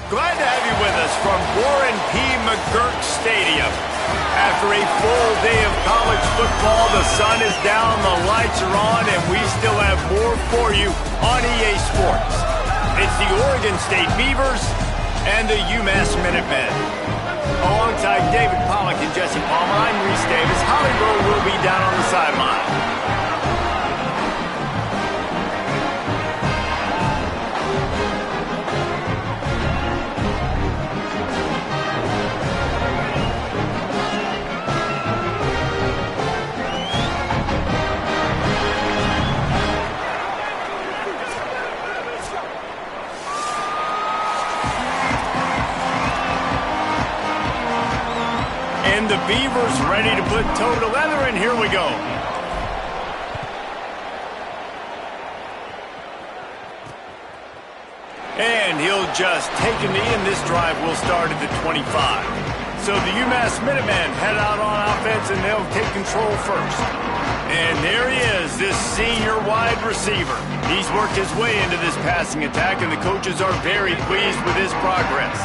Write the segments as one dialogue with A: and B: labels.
A: Glad to have you with us from Warren P. McGurk Stadium. After a full day of college football, the sun is down, the lights are on, and we still have more for you on EA Sports. It's the Oregon State Beavers and the UMass Minutemen. Alongside David Pollack and Jesse Palmer, I'm Reese Davis. Holly Rowe will be down on the sideline. And the Beavers ready to put toe to leather, and here we go. And he'll just take a knee, and this drive will start at the 25. So the UMass Minutemen head out on offense, and they'll take control first. And there he is, this senior wide receiver. He's worked his way into this passing attack, and the coaches are very pleased with his progress.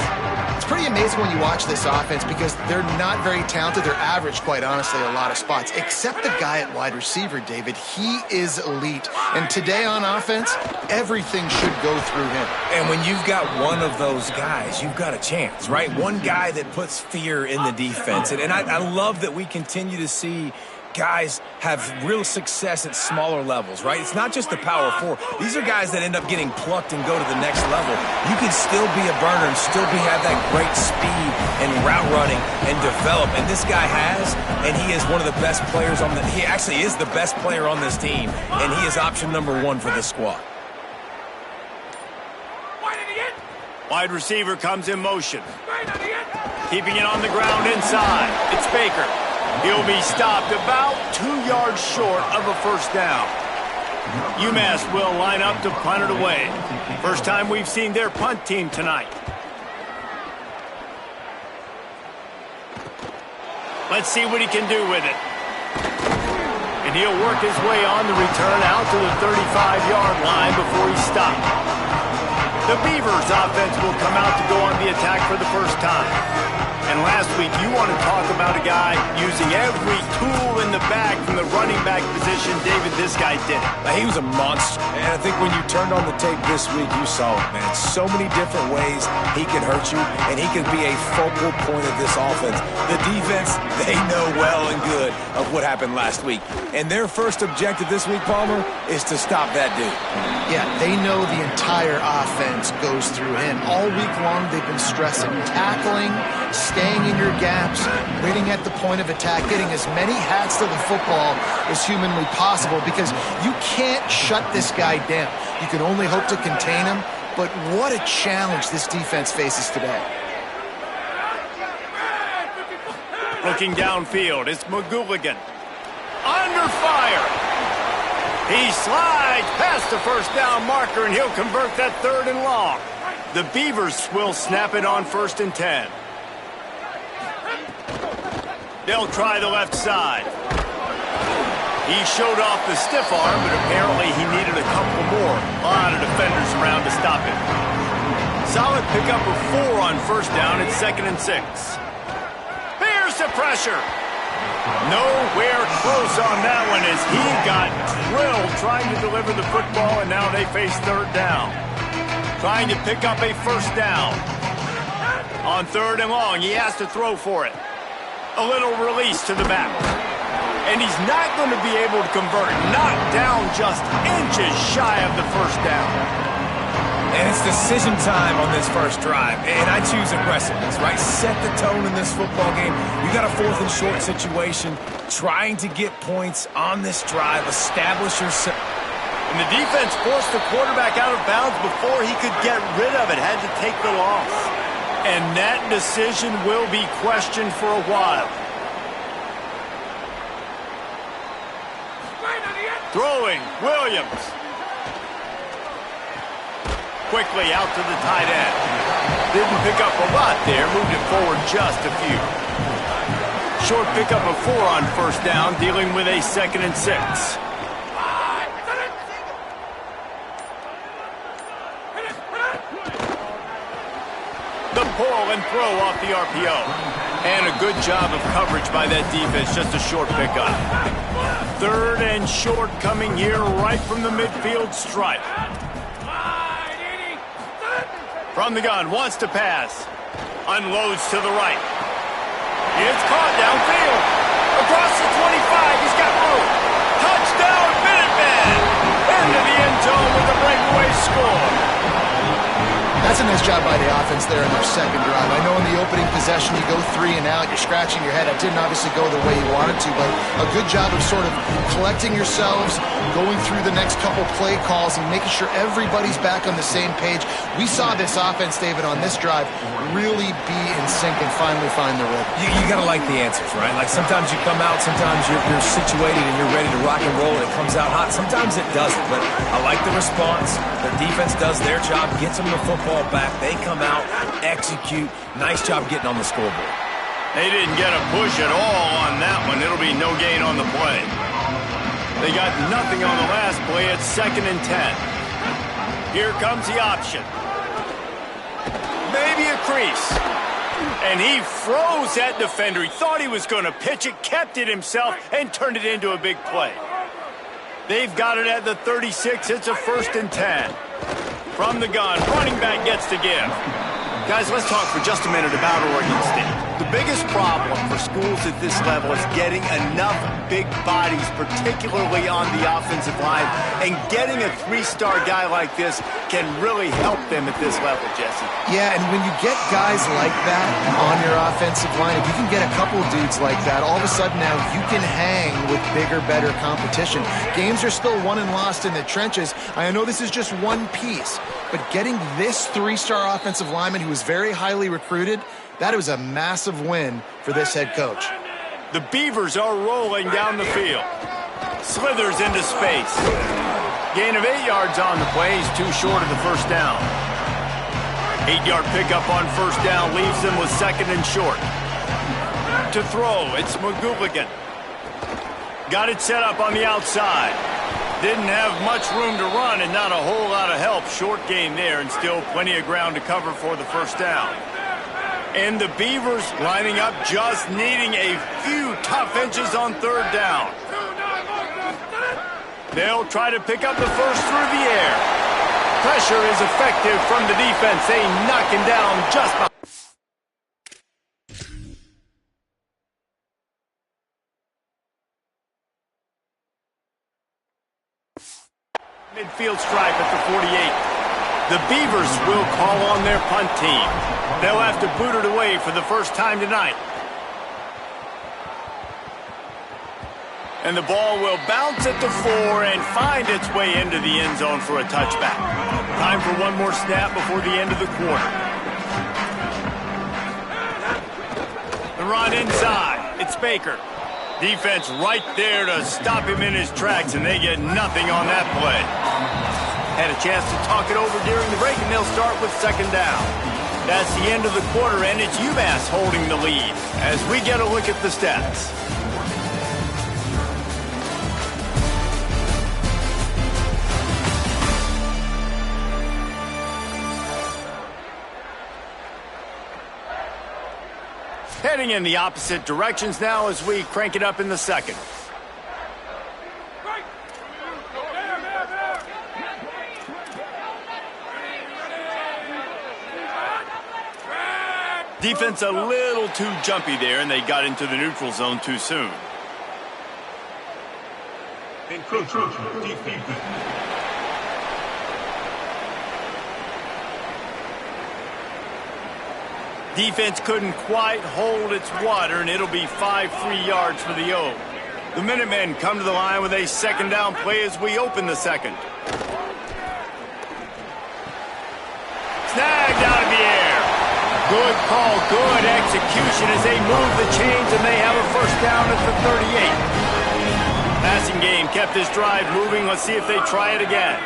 B: It's pretty amazing when you watch this offense because they're not very talented. They're average, quite honestly, a lot of spots. Except the guy at wide receiver, David. He is elite. And today on offense, everything should go through him.
C: And when you've got one of those guys, you've got a chance, right? One guy that puts fear in the defense. And I love that we continue to see guys have real success at smaller levels, right? It's not just the power four. These are guys that end up getting plucked and go to the next level. You can still be a burner and still have that great speed and route running and develop. And this guy has, and he is one of the best players on he actually is the best player on this team, and he is option number one for this squad.
A: Wide receiver comes in motion. Keeping it on the ground inside. It's Baker. He'll be stopped about 2 yards short of a first down. UMass will line up to punt it away. First time we've seen their punt team tonight. Let's see what he can do with it. And he'll work his way on the return out to the 35-yard line before he's stopped. The Beavers offense will come out to go on the attack for the first time. And last week, you want to talk about a guy using every tool in the bag from the running back position. David, this guy did it.
C: He was a monster. And I think when you turned on the tape this week, you saw it, man. So many different ways he could hurt you, and he could be a focal point of this offense. The defense, they know well and good of what happened last week. And their first objective this week, Palmer, is to stop that dude.
B: Yeah, they know the entire offense goes through him. All week long, they've been stressing tackling, staying in your gaps, waiting at the point of attack, getting as many hats to the football as humanly possible because you can't shut this guy down. You can only hope to contain him, but what a challenge this defense faces today.
A: Looking downfield, it's McGooligan. Under fire. He slides past the first down marker, and he'll convert that 3rd and long. The Beavers will snap it on 1st and 10. They'll try the left side. He showed off the stiff arm, but apparently he needed a couple more. A lot of defenders around to stop him. Solid pickup of 4 on 1st down at 2nd and 6. Here's the pressure. Nowhere close on that one as he got drilled trying to deliver the football, and now they face 3rd down. Trying to pick up a 1st down. On 3rd and long, he has to throw for it. A little release to the back. And he's not going to be able to convert. Knocked down just inches shy of the 1st down.
C: And it's decision time on this first drive. And I choose aggressiveness, right? Set the tone in this football game. You got a 4th and short situation. Trying to get points on this drive. Establish yourself.
A: And the defense forced the quarterback out of bounds before he could get rid of it. Had to take the loss. And that decision will be questioned for a while. Throwing, Williams. Quickly out to the tight end. Didn't pick up a lot there, moved it forward just a few. Short pickup of 4 on 1st down, dealing with a 2nd and 6. pull and throw off the RPO. And a good job of coverage by that defense, just a short pickup. 3rd and short coming here right from the midfield stripe. From the gun, wants to pass. Unloads to the right. It's caught downfield. Across the 25, he's got room. Touchdown, Minutemen! Into the end zone with a breakaway score.
B: That's a nice job by the offense there in their second drive. I know in the opening possession you go 3 and out, you're scratching your head. It didn't obviously go the way you wanted to, but a good job of sort of collecting yourselves, going through the next couple play calls and making sure everybody's back on the same page. We saw this offense, David, on this drive really be in sync and finally find the rhythm.
C: You got to like the answers, right? Like sometimes you come out, sometimes you're situated and you're ready to rock and roll and it comes out hot. Sometimes it doesn't, but I like the response. The defense does their job, gets them the football back. They come out, execute. Nice job getting on the scoreboard.
A: They didn't get a push at all on that one. It'll be no gain on the play. They got nothing on the last play. It's 2nd and 10. Here comes the option. Maybe a crease. And he froze that defender. He thought he was going to pitch it, kept it himself, and turned it into a big play. They've got it at the 36. It's a 1st and 10. From the gun, running back gets to give. Guys, let's talk for just a minute about Oregon State. The biggest problem for schools at this level is getting enough big bodies, particularly on the offensive line, and getting a 3-star guy like this can really help them at this level, Jesse.
B: Yeah, and when you get guys like that on your offensive line, if you can get a couple dudes like that, all of a sudden now you can hang with bigger, better competition. Games are still won and lost in the trenches. I know this is just one piece, but getting this 3-star offensive lineman who was very highly recruited, that was a massive win for this head coach.
A: The Beavers are rolling down the field. Slithers into space. Gain of 8 yards on the play. He's too short of the first down. 8-yard pickup on first down leaves them with 2nd and short. To throw, it's McGooligan. Got it set up on the outside. Didn't have much room to run and not a whole lot of help. Short gain there and still plenty of ground to cover for the first down. And the Beavers lining up, just needing a few tough inches on 3rd down. They'll try to pick up the first through the air. Pressure is effective from the defense. They knock him down just by. Midfield stripe at the 48. The Beavers will call on their punt team. They'll have to boot it away for the first time tonight. And the ball will bounce at the 4 and find its way into the end zone for a touchback. Time for one more snap before the end of the quarter. The run inside. It's Baker. Defense right there to stop him in his tracks, and they get nothing on that play. Had a chance to talk it over during the break, and they'll start with 2nd down. That's the end of the quarter, and it's UMass holding the lead as we get a look at the stats. Heading in the opposite directions now as we crank it up in the second. Defense a little too jumpy there, and they got into the neutral zone too soon. Defense couldn't quite hold its water, and it'll be 5 free yards for the O. The Minutemen come to the line with a 2nd down play as we open the second. Snagged out of the air. Good call, good execution as they move the chains, and they have a first down at the 38. Passing game kept this drive moving. Let's see if they try it again.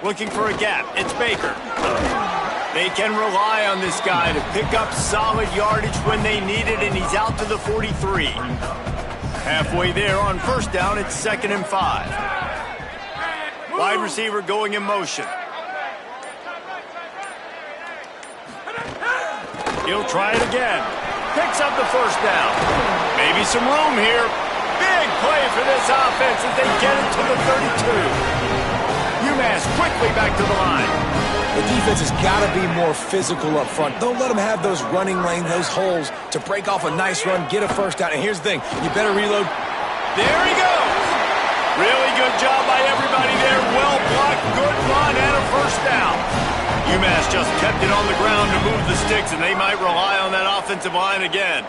A: Looking for a gap. It's Baker. They can rely on this guy to pick up solid yardage when they need it, and he's out to the 43. Halfway there on first down, it's 2nd and 5. Wide receiver going in motion. He'll try it again. Picks up the first down. Maybe some room here. Big play for this offense as they get it to the 32. UMass quickly back to the line.
C: The defense has got to be more physical up front. Don't let them have those running lanes, those holes to break off a nice run, get a first down. And here's the thing, you better reload.
A: There he goes. Really good job by everybody there. Well blocked, good run, and a first down. UMass just kept it on the ground to move the sticks, and they might rely on that offensive line again.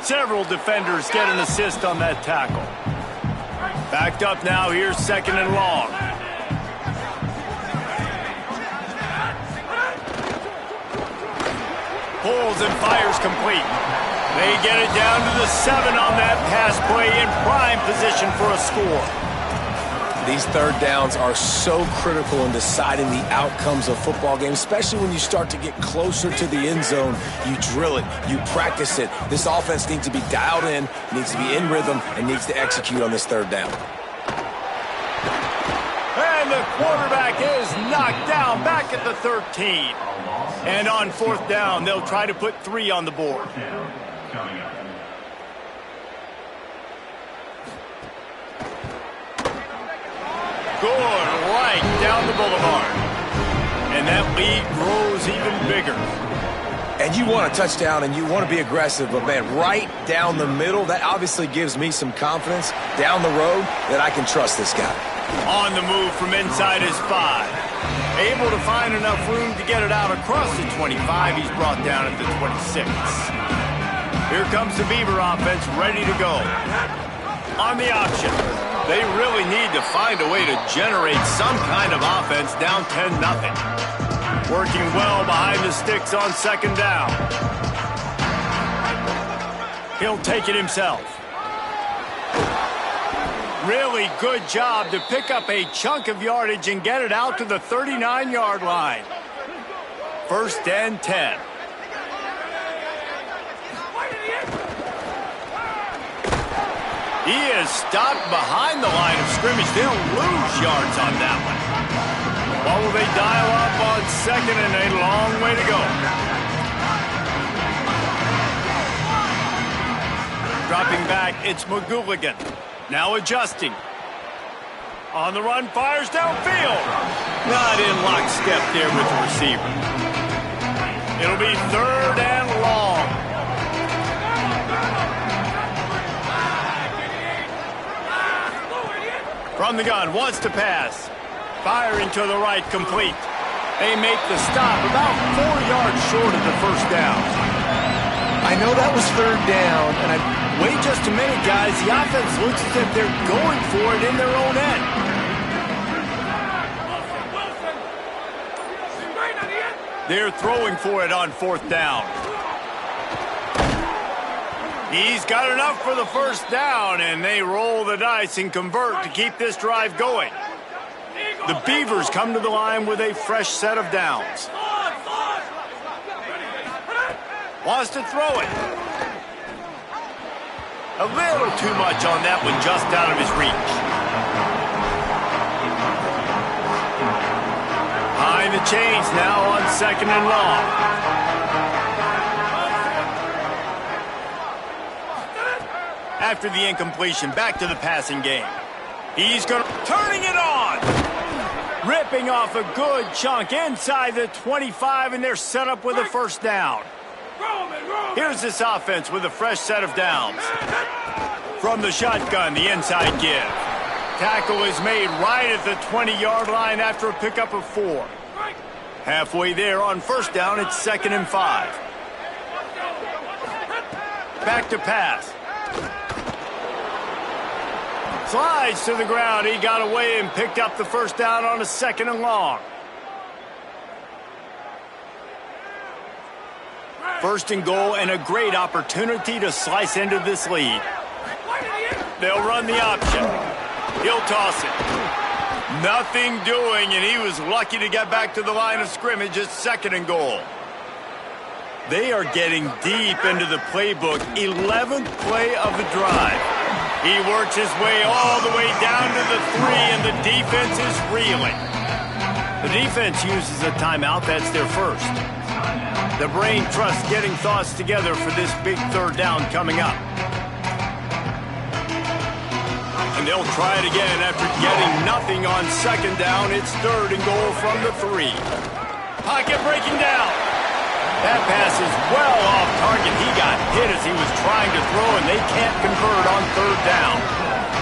A: Several defenders get an assist on that tackle. Backed up now, here's second and long. Pulls and fires complete. They get it down to the 7 on that pass play in prime position for a score.
C: These third downs are so critical in deciding the outcomes of football games, especially when you start to get closer to the end zone. You drill it, you practice it. This offense needs to be dialed in, needs to be in rhythm, and needs to execute on this third down.
A: And the quarterback is knocked down back at the 13. And on fourth down, they'll try to put 3 on the board. Good right down the boulevard. And that lead grows even bigger.
C: And you want a touchdown and you want to be aggressive, but man, right down the middle, that obviously gives me some confidence down the road that I can trust this guy.
A: On the move from inside his 5. Able to find enough room to get it out across the 25. He's brought down at the 26. Here comes the Beaver offense ready to go. On the option. They really need to find a way to generate some kind of offense down 10-0. Working well behind the sticks on second down. He'll take it himself. Really good job to pick up a chunk of yardage and get it out to the 39-yard line. First and 10. He is stopped behind the line of scrimmage. They'll lose yards on that one. What will they dial up on second and a long way to go? Dropping back, it's McGooligan. Now adjusting. On the run, fires downfield. Not in lockstep there with the receiver. It'll be third and long. From the gun, wants to pass. Firing to the right, complete. They make the stop about 4 yards short of the first down.
B: I know that was third down, and
A: wait just a minute, guys. The offense looks as if they're going for it in their own end. They're throwing for it on fourth down. He's got enough for the first down, and they roll the dice and convert to keep this drive going. The Beavers come to the line with a fresh set of downs. Wants to throw it. A little too much on that one, just out of his reach. Behind the chains now on second and long. After the incompletion, back to the passing game. He's turning it on. Ripping off a good chunk inside the 25, and they're set up with a first down. Here's this offense with a fresh set of downs. From the shotgun, the inside give. Tackle is made right at the 20-yard line after a pickup of 4. Halfway there on first down, it's second and 5. Back to pass. Slides to the ground. He got away and picked up the first down on a second and long. First and goal, and a great opportunity to slice into this lead. They'll run the option. He'll toss it. Nothing doing, and he was lucky to get back to the line of scrimmage at second and goal. They are getting deep into the playbook. 11th play of the drive. He works his way all the way down to the 3, and the defense is reeling. The defense uses a timeout. That's their first. The brain trusts getting thoughts together for this big third down coming up. And they'll try it again after getting nothing on second down. It's 3rd and goal from the 3. Pocket breaking down. That pass is well off target. He got hit as he was trying to throw, and they can't convert on 3rd down.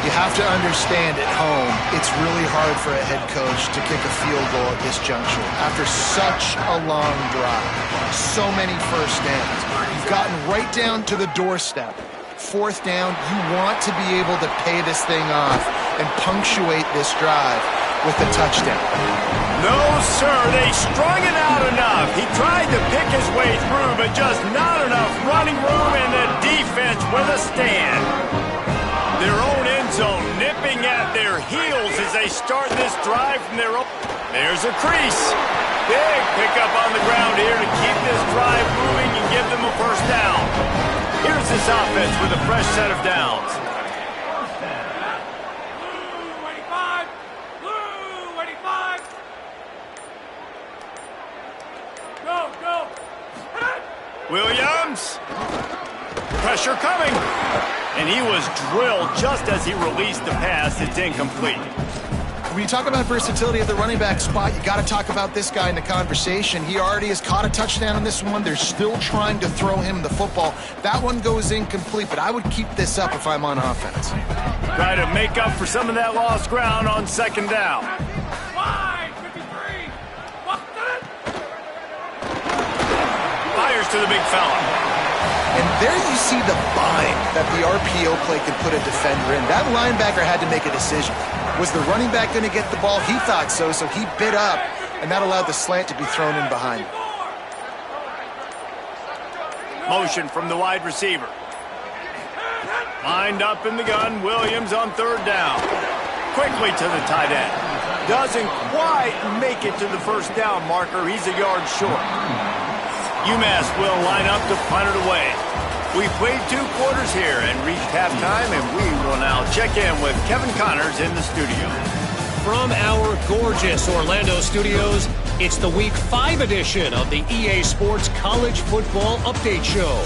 B: You have to understand at home, it's really hard for a head coach to kick a field goal at this juncture. After such a long drive, so many first downs, you've gotten right down to the doorstep. 4th down, you want to be able to pay this thing off and punctuate this drive with a touchdown.
A: No, sir, they strung it out enough. He tried to pick his way through, but just not enough running room, and the defense with a stand. Their own end zone nipping at their heels as they start this drive from their own. There's a crease. Big pickup on the ground here to keep this drive moving and give them a first down. Here's this offense with a fresh set of downs. Williams. Pressure coming. And he was drilled just as he released the pass. It's incomplete.
B: When you talk about versatility at the running back spot, you got to talk about this guy in the conversation. He already has caught a touchdown on this one. They're still trying to throw him the football. That one goes incomplete, but I would keep this up if I'm on offense.
A: Try to make up for some of that lost ground on second down. Fires to the big fella.
B: And there you see the bind that the RPO play can put a defender in. That linebacker had to make a decision. Was the running back going to get the ball? He thought so, so he bit up, and that allowed the slant to be thrown in behind.
A: Motion from the wide receiver. Lined up in the gun, Williams on 3rd down. Quickly to the tight end. Doesn't quite make it to the first down marker. He's a yard short. UMass will line up to punt it away. We've played 2 quarters here and reached halftime, and we will now check in with Kevin Connors in the studio.
D: From our gorgeous Orlando studios, it's the Week 5 edition of the EA Sports College Football Update Show.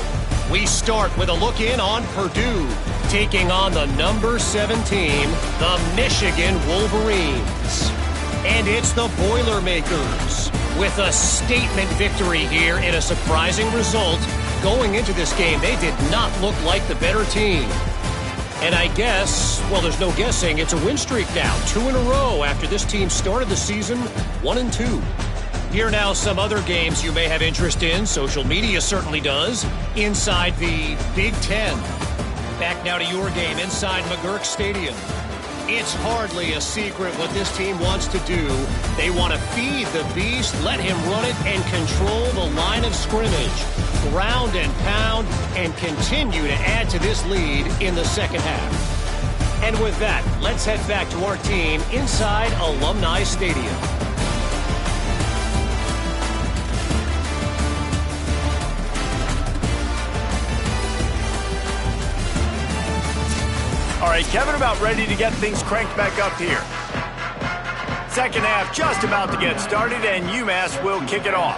D: We start with a look in on Purdue, taking on the number 7 team, the Michigan Wolverines. And it's the Boilermakers, with a statement victory here in a surprising result. Going into this game, they did not look like the better team. And I guess, well, there's no guessing, it's a win streak now. 2 in a row after this team started the season 1-2. Here now some other games you may have interest in. Social media certainly does. Inside the Big Ten. Back now to your game inside McGurk Stadium. It's hardly a secret what this team wants to do. They want to feed the beast, let him run it, and control the line of scrimmage. Ground and pound, and continue to add to this lead in the second half. And with that, let's head back to our team inside Alumni Stadium.
A: All right, Kevin, about ready to get things cranked back up here. Second half just about to get started, and UMass will kick it off.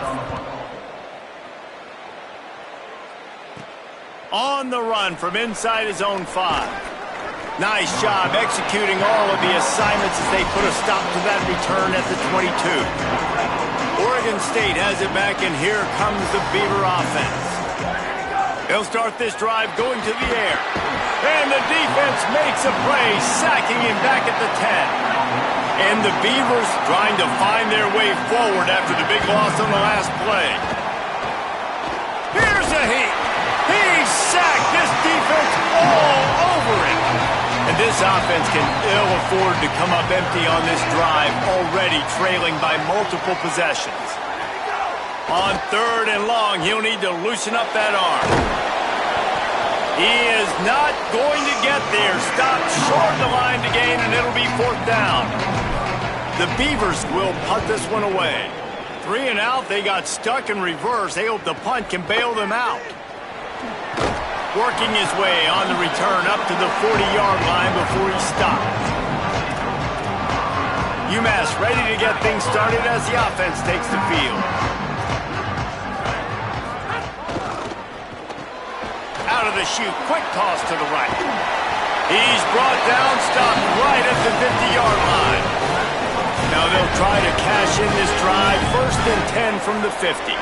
A: On the run from inside his own 5. Nice job executing all of the assignments as they put a stop to that return at the 22. Oregon State has it back, and here comes the Beaver offense. They'll start this drive going to the air. And the defense makes a play, sacking him back at the 10. And the Beavers trying to find their way forward after the big loss on the last play. Here's a heat. He's sacked. This defense all over him. And this offense can ill afford to come up empty on this drive, already trailing by multiple possessions. On 3rd and long, he'll need to loosen up that arm. He is not going to get there. Stopped short of the line to gain, and it'll be 4th down. The Beavers will punt this one away. 3 and out, they got stuck in reverse. They hope the punt can bail them out. Working his way on the return up to the 40-yard line before he stopped. UMass ready to get things started as the offense takes the field. Out of the chute, quick toss to the right. He's brought down, stopped right at the 50-yard line. Now they'll try to cash in this drive, 1st and 10 from the 50.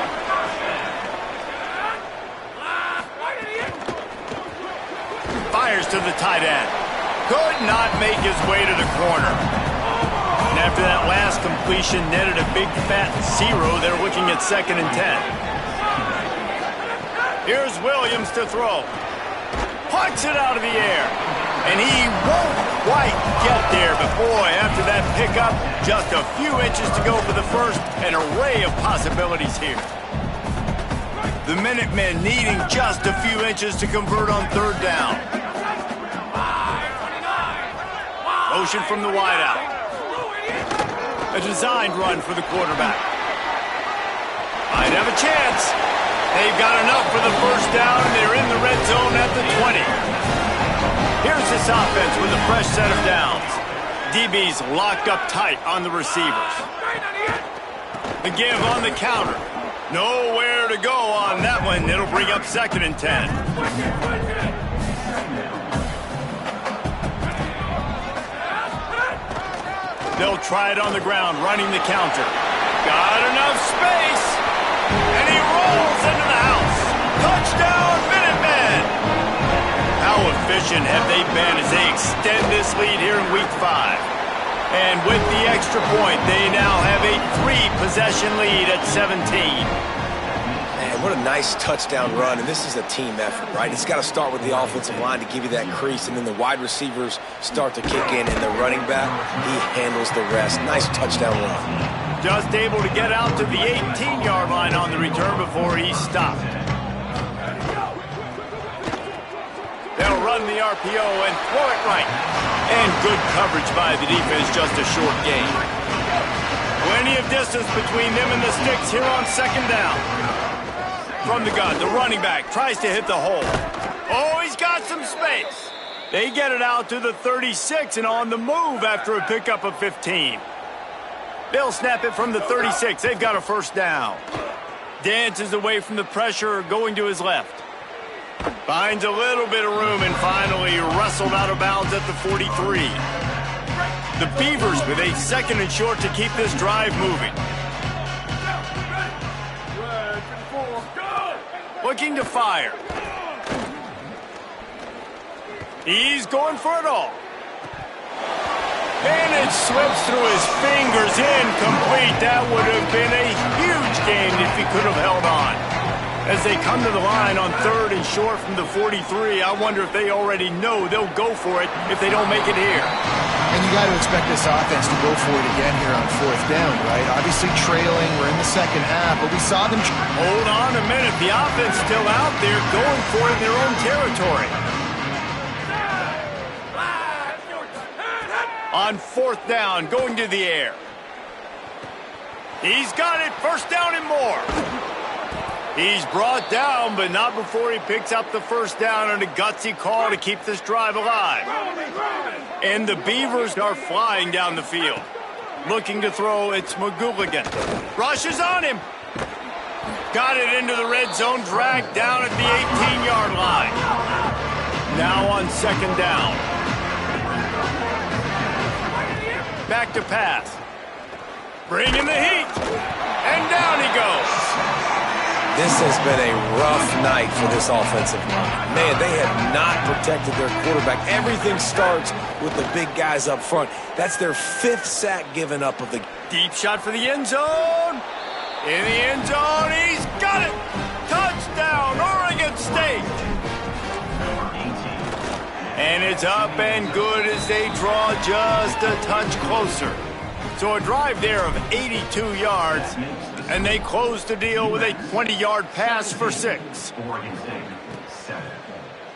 A: Fires to the tight end. Could not make his way to the corner. And after that last completion, netted a big fat 0. They're looking at 2nd and 10. Here's Williams to throw. Pucks it out of the air. And he won't quite get there. But boy, after that pickup, just a few inches to go for the first. An array of possibilities here. The Minutemen needing just a few inches to convert on 3rd down. Motion from the wideout. A designed run for the quarterback. Might have a chance. They've got enough for the 1st down, and they're in the red zone at the 20. Here's this offense with a fresh set of downs. DB's locked up tight on the receivers. The give on the counter. Nowhere to go on that one. It'll bring up 2nd and 10. They'll try it on the ground, running the counter. Got enough space. And he rolls into the house. Touchdown, Minutemen! How efficient have they been as they extend this lead here in Week 5? And with the extra point, they now have a 3-possession lead at 17.
C: Man, what a nice touchdown run, and this is a team effort, right? It's got to start with the offensive line to give you that crease, and then the wide receivers start to kick in, and the running back, he handles the rest. Nice touchdown run.
A: Just able to get out to the 18-yard line on the return before he's stopped. They'll run the RPO and throw it right. And good coverage by the defense, just a short gain. Plenty of distance between them and the sticks here on 2nd down. From the gun, the running back tries to hit the hole. Oh, he's got some space. They get it out to the 36 and on the move after a pickup of 15. They'll snap it from the 36. They've got a 1st down. Dances away from the pressure, going to his left. Finds a little bit of room and finally wrestled out of bounds at the 43. The Beavers with a 2nd and short to keep this drive moving. Looking to fire. He's going for it all. And it slips through his fingers, incomplete. That would have been a huge gain if he could have held on. As they come to the line on 3rd and short from the 43, I wonder if they already know they'll go for it if they don't make it here.
B: And you got to expect this offense to go for it again here on 4th down, right? Obviously trailing, we're in the 2nd half, but we saw them...
A: Hold on a minute, the offense still out there going for it in their own territory. On 4th down, going to the air. He's got it, 1st down and more. He's brought down, but not before he picks up the 1st down on a gutsy call to keep this drive alive. And the Beavers are flying down the field. Looking to throw, it's McGooligan. Rushes on him. Got it into the red zone, dragged down at the 18-yard line. Now on 2nd down. Back to pass. Bringing the heat. And down he goes.
C: This has been a rough night for this offensive line. Man, they have not protected their quarterback. Everything starts with the big guys up front. That's their 5th sack given up of the...
A: Deep shot for the end zone. In the end zone, he's got it. Touchdown, Oregon State. And it's up and good as they draw just a touch closer. So a drive there of 82 yards, and they close the deal with a 20-yard pass for 6.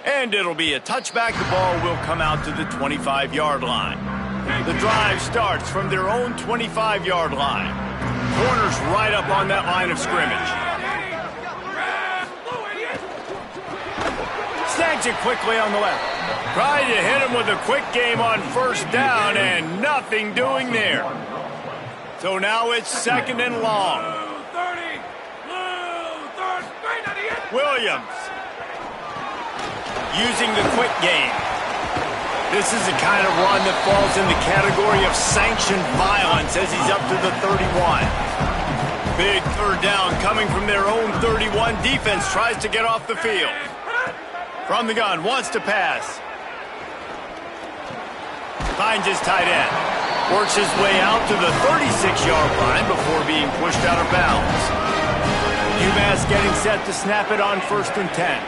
A: And it'll be a touchback. The ball will come out to the 25-yard line. The drive starts from their own 25-yard line. Corners right up on that line of scrimmage. Snag finds it quickly on the left. Tried to hit him with a quick game on first down, and nothing doing there. So now it's second and long. Williams using the quick game. This is the kind of run that falls in the category of sanctioned violence as he's up to the 31. Big third down coming from their own 31. Defense tries to get off the field. From the gun, wants to pass. Finds his tight end. Works his way out to the 36-yard line before being pushed out of bounds. UMass getting set to snap it on 1st and 10.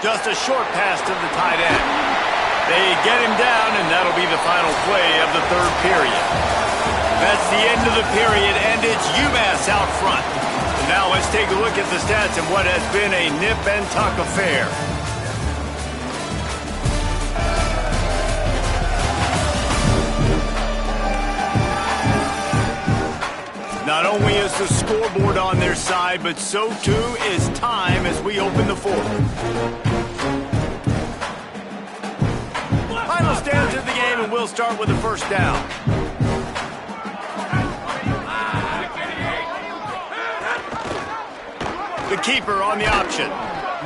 A: Just a short pass to the tight end. They get him down, and that'll be the final play of the third period. That's the end of the period, and it's UMass out front. And now let's take a look at the stats in what has been a nip-and-tuck affair. Not only is the scoreboard on their side, but so too is time as we open the fourth. Final stands of the game, and we'll start with the first down. The keeper on the option.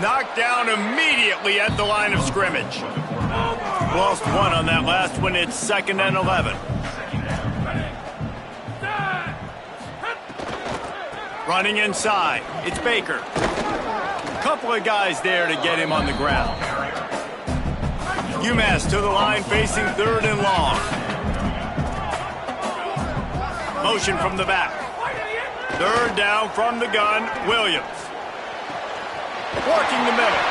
A: Knocked down immediately at the line of scrimmage. Lost one on that last one. It's 2nd and 11. Running inside. It's Baker. Couple of guys there to get him on the ground. UMass to the line facing 3rd and long. Motion from the back. 3rd down from the gun. Williams. Working the middle.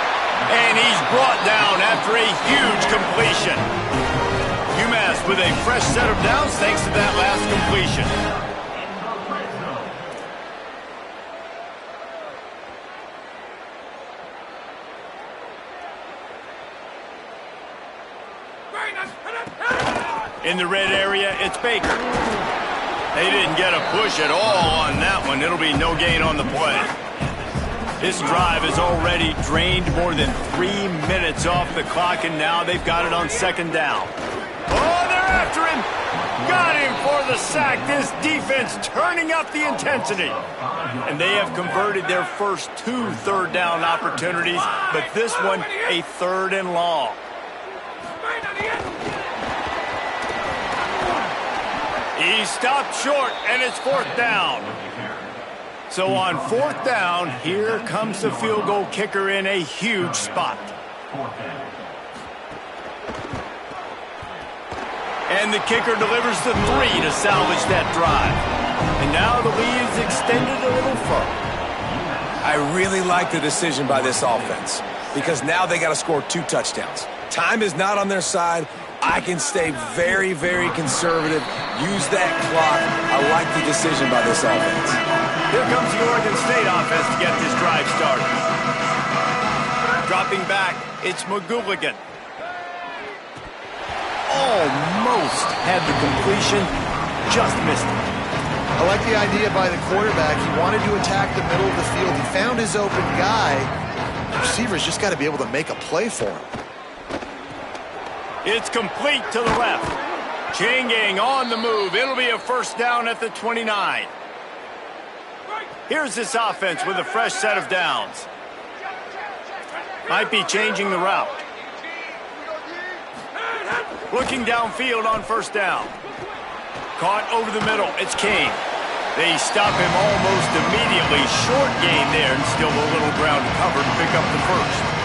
A: And he's brought down after a huge completion. UMass with a fresh set of downs thanks to that last completion. In the red area, it's Baker. They didn't get a push at all on that one. It'll be no gain on the play. This drive has already drained more than 3 minutes off the clock, and now they've got it on 2nd down. Oh, they're after him. Got him for the sack. This defense turning up the intensity. And they have converted their first 2 third down opportunities, but this one a 3rd and long. He stopped short, and it's 4th down. So on 4th down, here comes the field goal kicker in a huge spot. And the kicker delivers the 3 to salvage that drive. And now the lead is extended a little further.
C: I really like the decision by this offense because now they got to score 2 touchdowns. Time is not on their side. I can stay very, very conservative. Use that clock. I like the decision by this offense.
A: Here comes the Oregon State offense to get this drive started. Dropping back, it's McGooligan. Almost had the completion, just missed it.
B: I like the idea by the quarterback. He wanted to attack the middle of the field. He found his open guy. The receiver's just got to be able to make a play for him.
A: It's complete to the left. Chain gang on the move. It'll be a 1st down at the 29. Here's this offense with a fresh set of downs. Might be changing the route. Looking downfield on 1st down. Caught over the middle. It's Kane. They stop him almost immediately. Short gain there, and still a little ground to cover to pick up the 1st.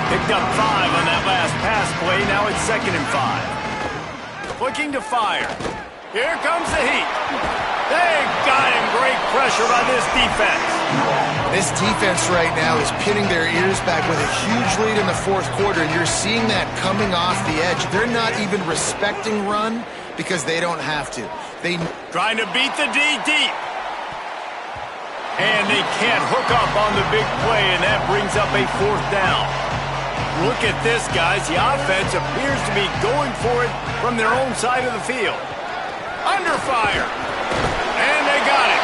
A: Picked up 5 on that last pass play. Now it's 2nd and 5. Looking to fire. Here comes the heat. They've got him. Great pressure by this defense.
B: This defense right now is pinning their ears back with a huge lead in the 4th quarter, and you're seeing that coming off the edge. They're not even respecting run because they don't have to. They
A: trying to beat the D deep. And they can't hook up on the big play, and that brings up a 4th down. Look at this, guys. The offense appears to be going for it from their own side of the field. Under fire. And they got it.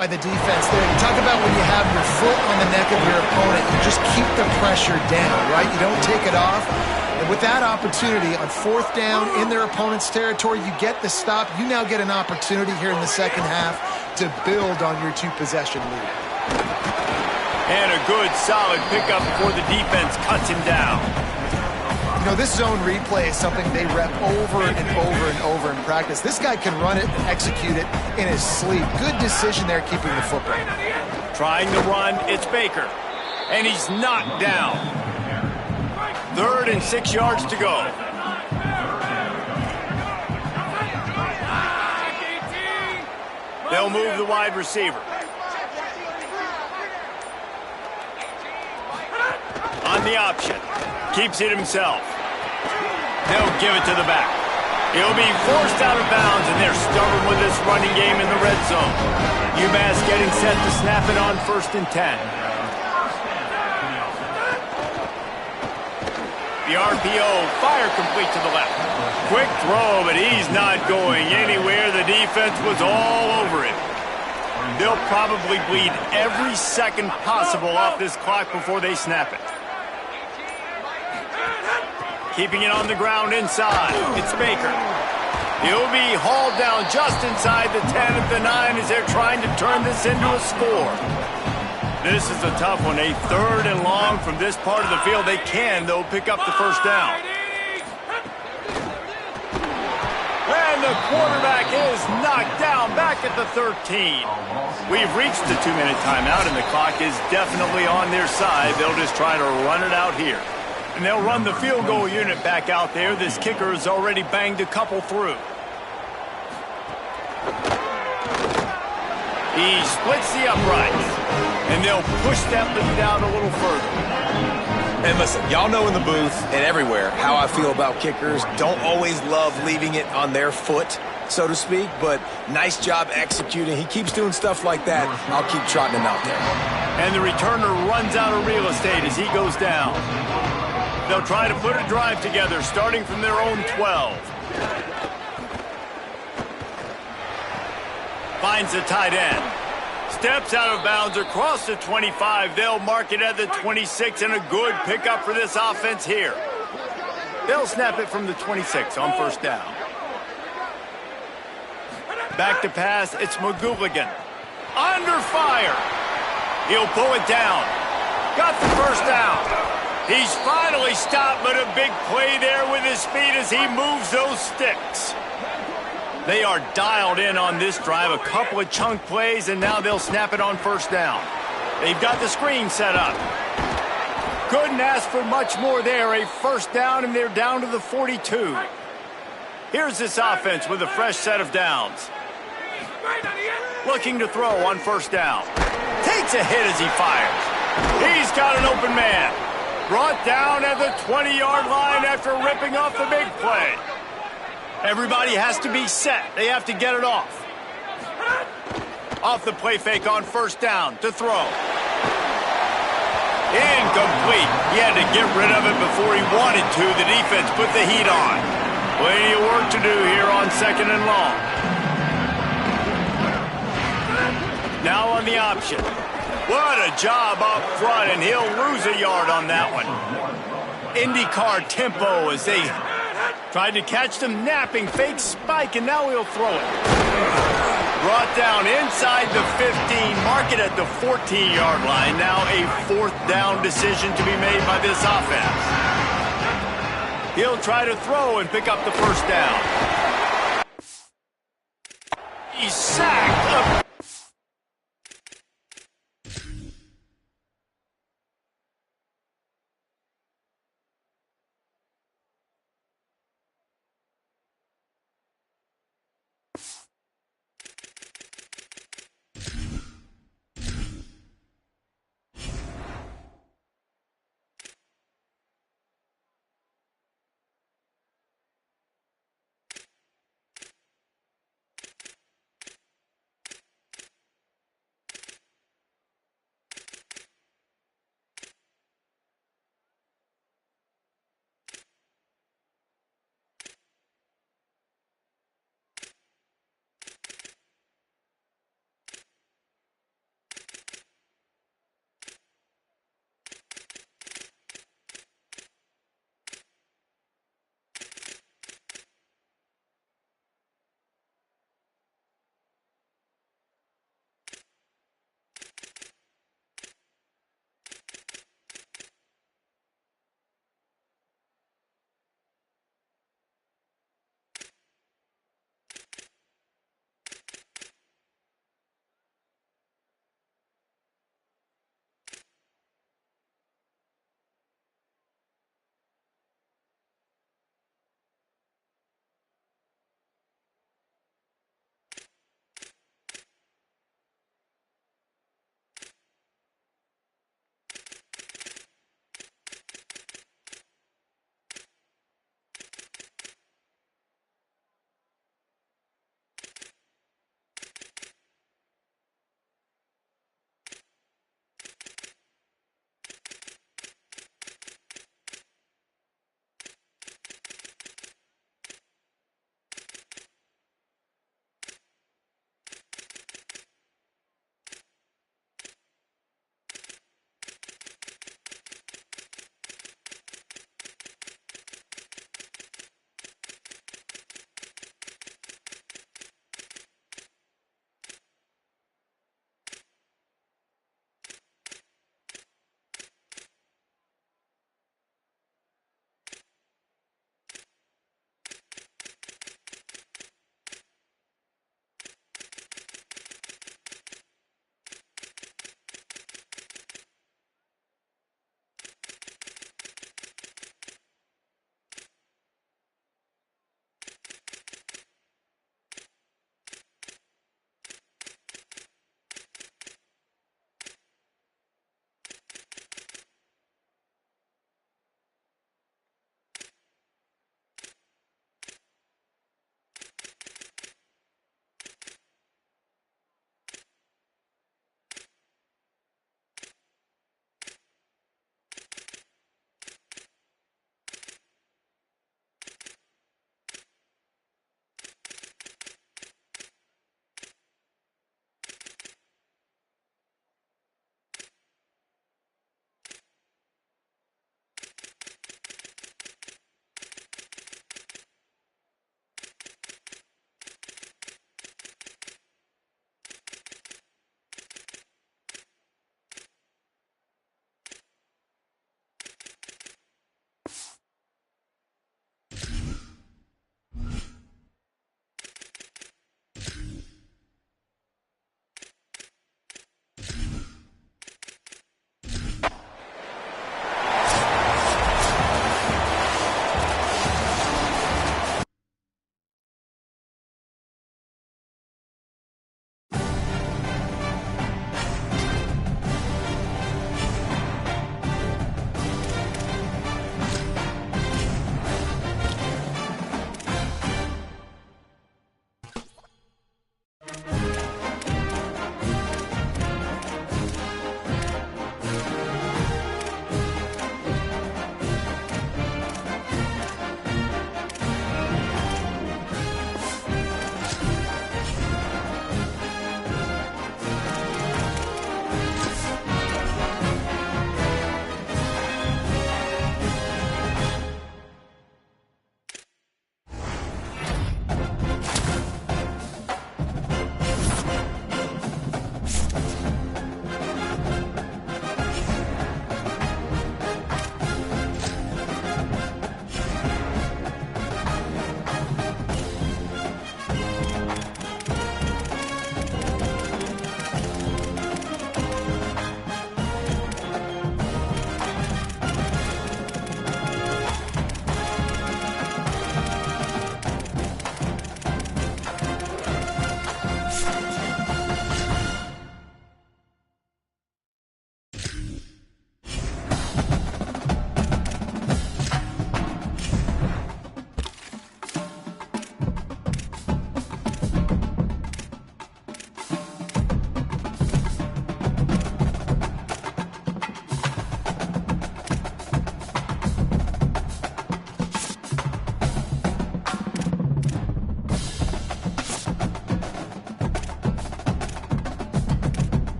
B: by the defense there. You talk about when you have your foot on the neck of your opponent, you just keep the pressure down, right? You don't take it off. And with that opportunity on 4th down in their opponent's territory, you get the stop. You now get an opportunity here in the second half to build on your 2-possession lead.
A: And a good, solid pickup before the defense cuts him down.
B: You know, this zone replay is something they rep over and over and over in practice. This guy can run it and execute it in his sleep. Good decision there keeping the football.
A: Trying to run, it's Baker. And he's knocked down. 3rd and 6 yards to go. They'll move the wide receiver. On the option. Keeps it himself. They'll give it to the back. He'll be forced out of bounds, and they're stubborn with this running game in the red zone. UMass getting set to snap it on 1st and 10. The RPO, fire complete to the left. Quick throw, but he's not going anywhere. The defense was all over him. They'll probably bleed every second possible off this clock before they snap it. Keeping it on the ground inside. It's Baker. He'll be hauled down just inside the 10 at the 9 as they're trying to turn this into a score. This is a tough one. A 3rd and long from this part of the field. They can, though, pick up the 1st down. And the quarterback is knocked down back at the 13. We've reached the 2-minute timeout, and the clock is definitely on their side. They'll just try to run it out here. And they'll run the field goal unit back out there. This kicker has already banged a couple through. He splits the uprights. And they'll push that lead out a little further.
C: And listen, y'all know in the booth and everywhere how I feel about kickers. Don't always love leaving it on their foot, so to speak, but nice job executing. He keeps doing stuff like that. I'll keep trotting him out there.
A: And the returner runs out of real estate as he goes down. They'll try to put a drive together, starting from their own 12. Finds the tight end. Steps out of bounds across the 25. They'll mark it at the 26, and a good pickup for this offense here. They'll snap it from the 26 on 1st down. Back to pass, it's McGooligan. Under fire. He'll pull it down. Got the 1st down. He's finally stopped, but a big play there with his speed as he moves those sticks. They are dialed in on this drive. A couple of chunk plays, and now they'll snap it on 1st down. They've got the screen set up. Couldn't ask for much more there. A 1st down, and they're down to the 42. Here's this offense with a fresh set of downs. Looking to throw on 1st down. Takes a hit as he fires. He's got an open man. Brought down at the 20-yard line after ripping off the big play. Everybody has to be set. They have to get it off. Off the play fake on 1st down to throw. Incomplete. He had to get rid of it before he wanted to. The defense put the heat on. Plenty of work to do here on 2nd and long. Now on the option. What a job up front, and he'll lose a yard on that one. IndyCar tempo as they tried to catch them napping. Fake spike, and now he'll throw it. Brought down inside the 15, mark it at the 14-yard line. Now a 4th down decision to be made by this offense. He'll try to throw and pick up the 1st down. He's sacked.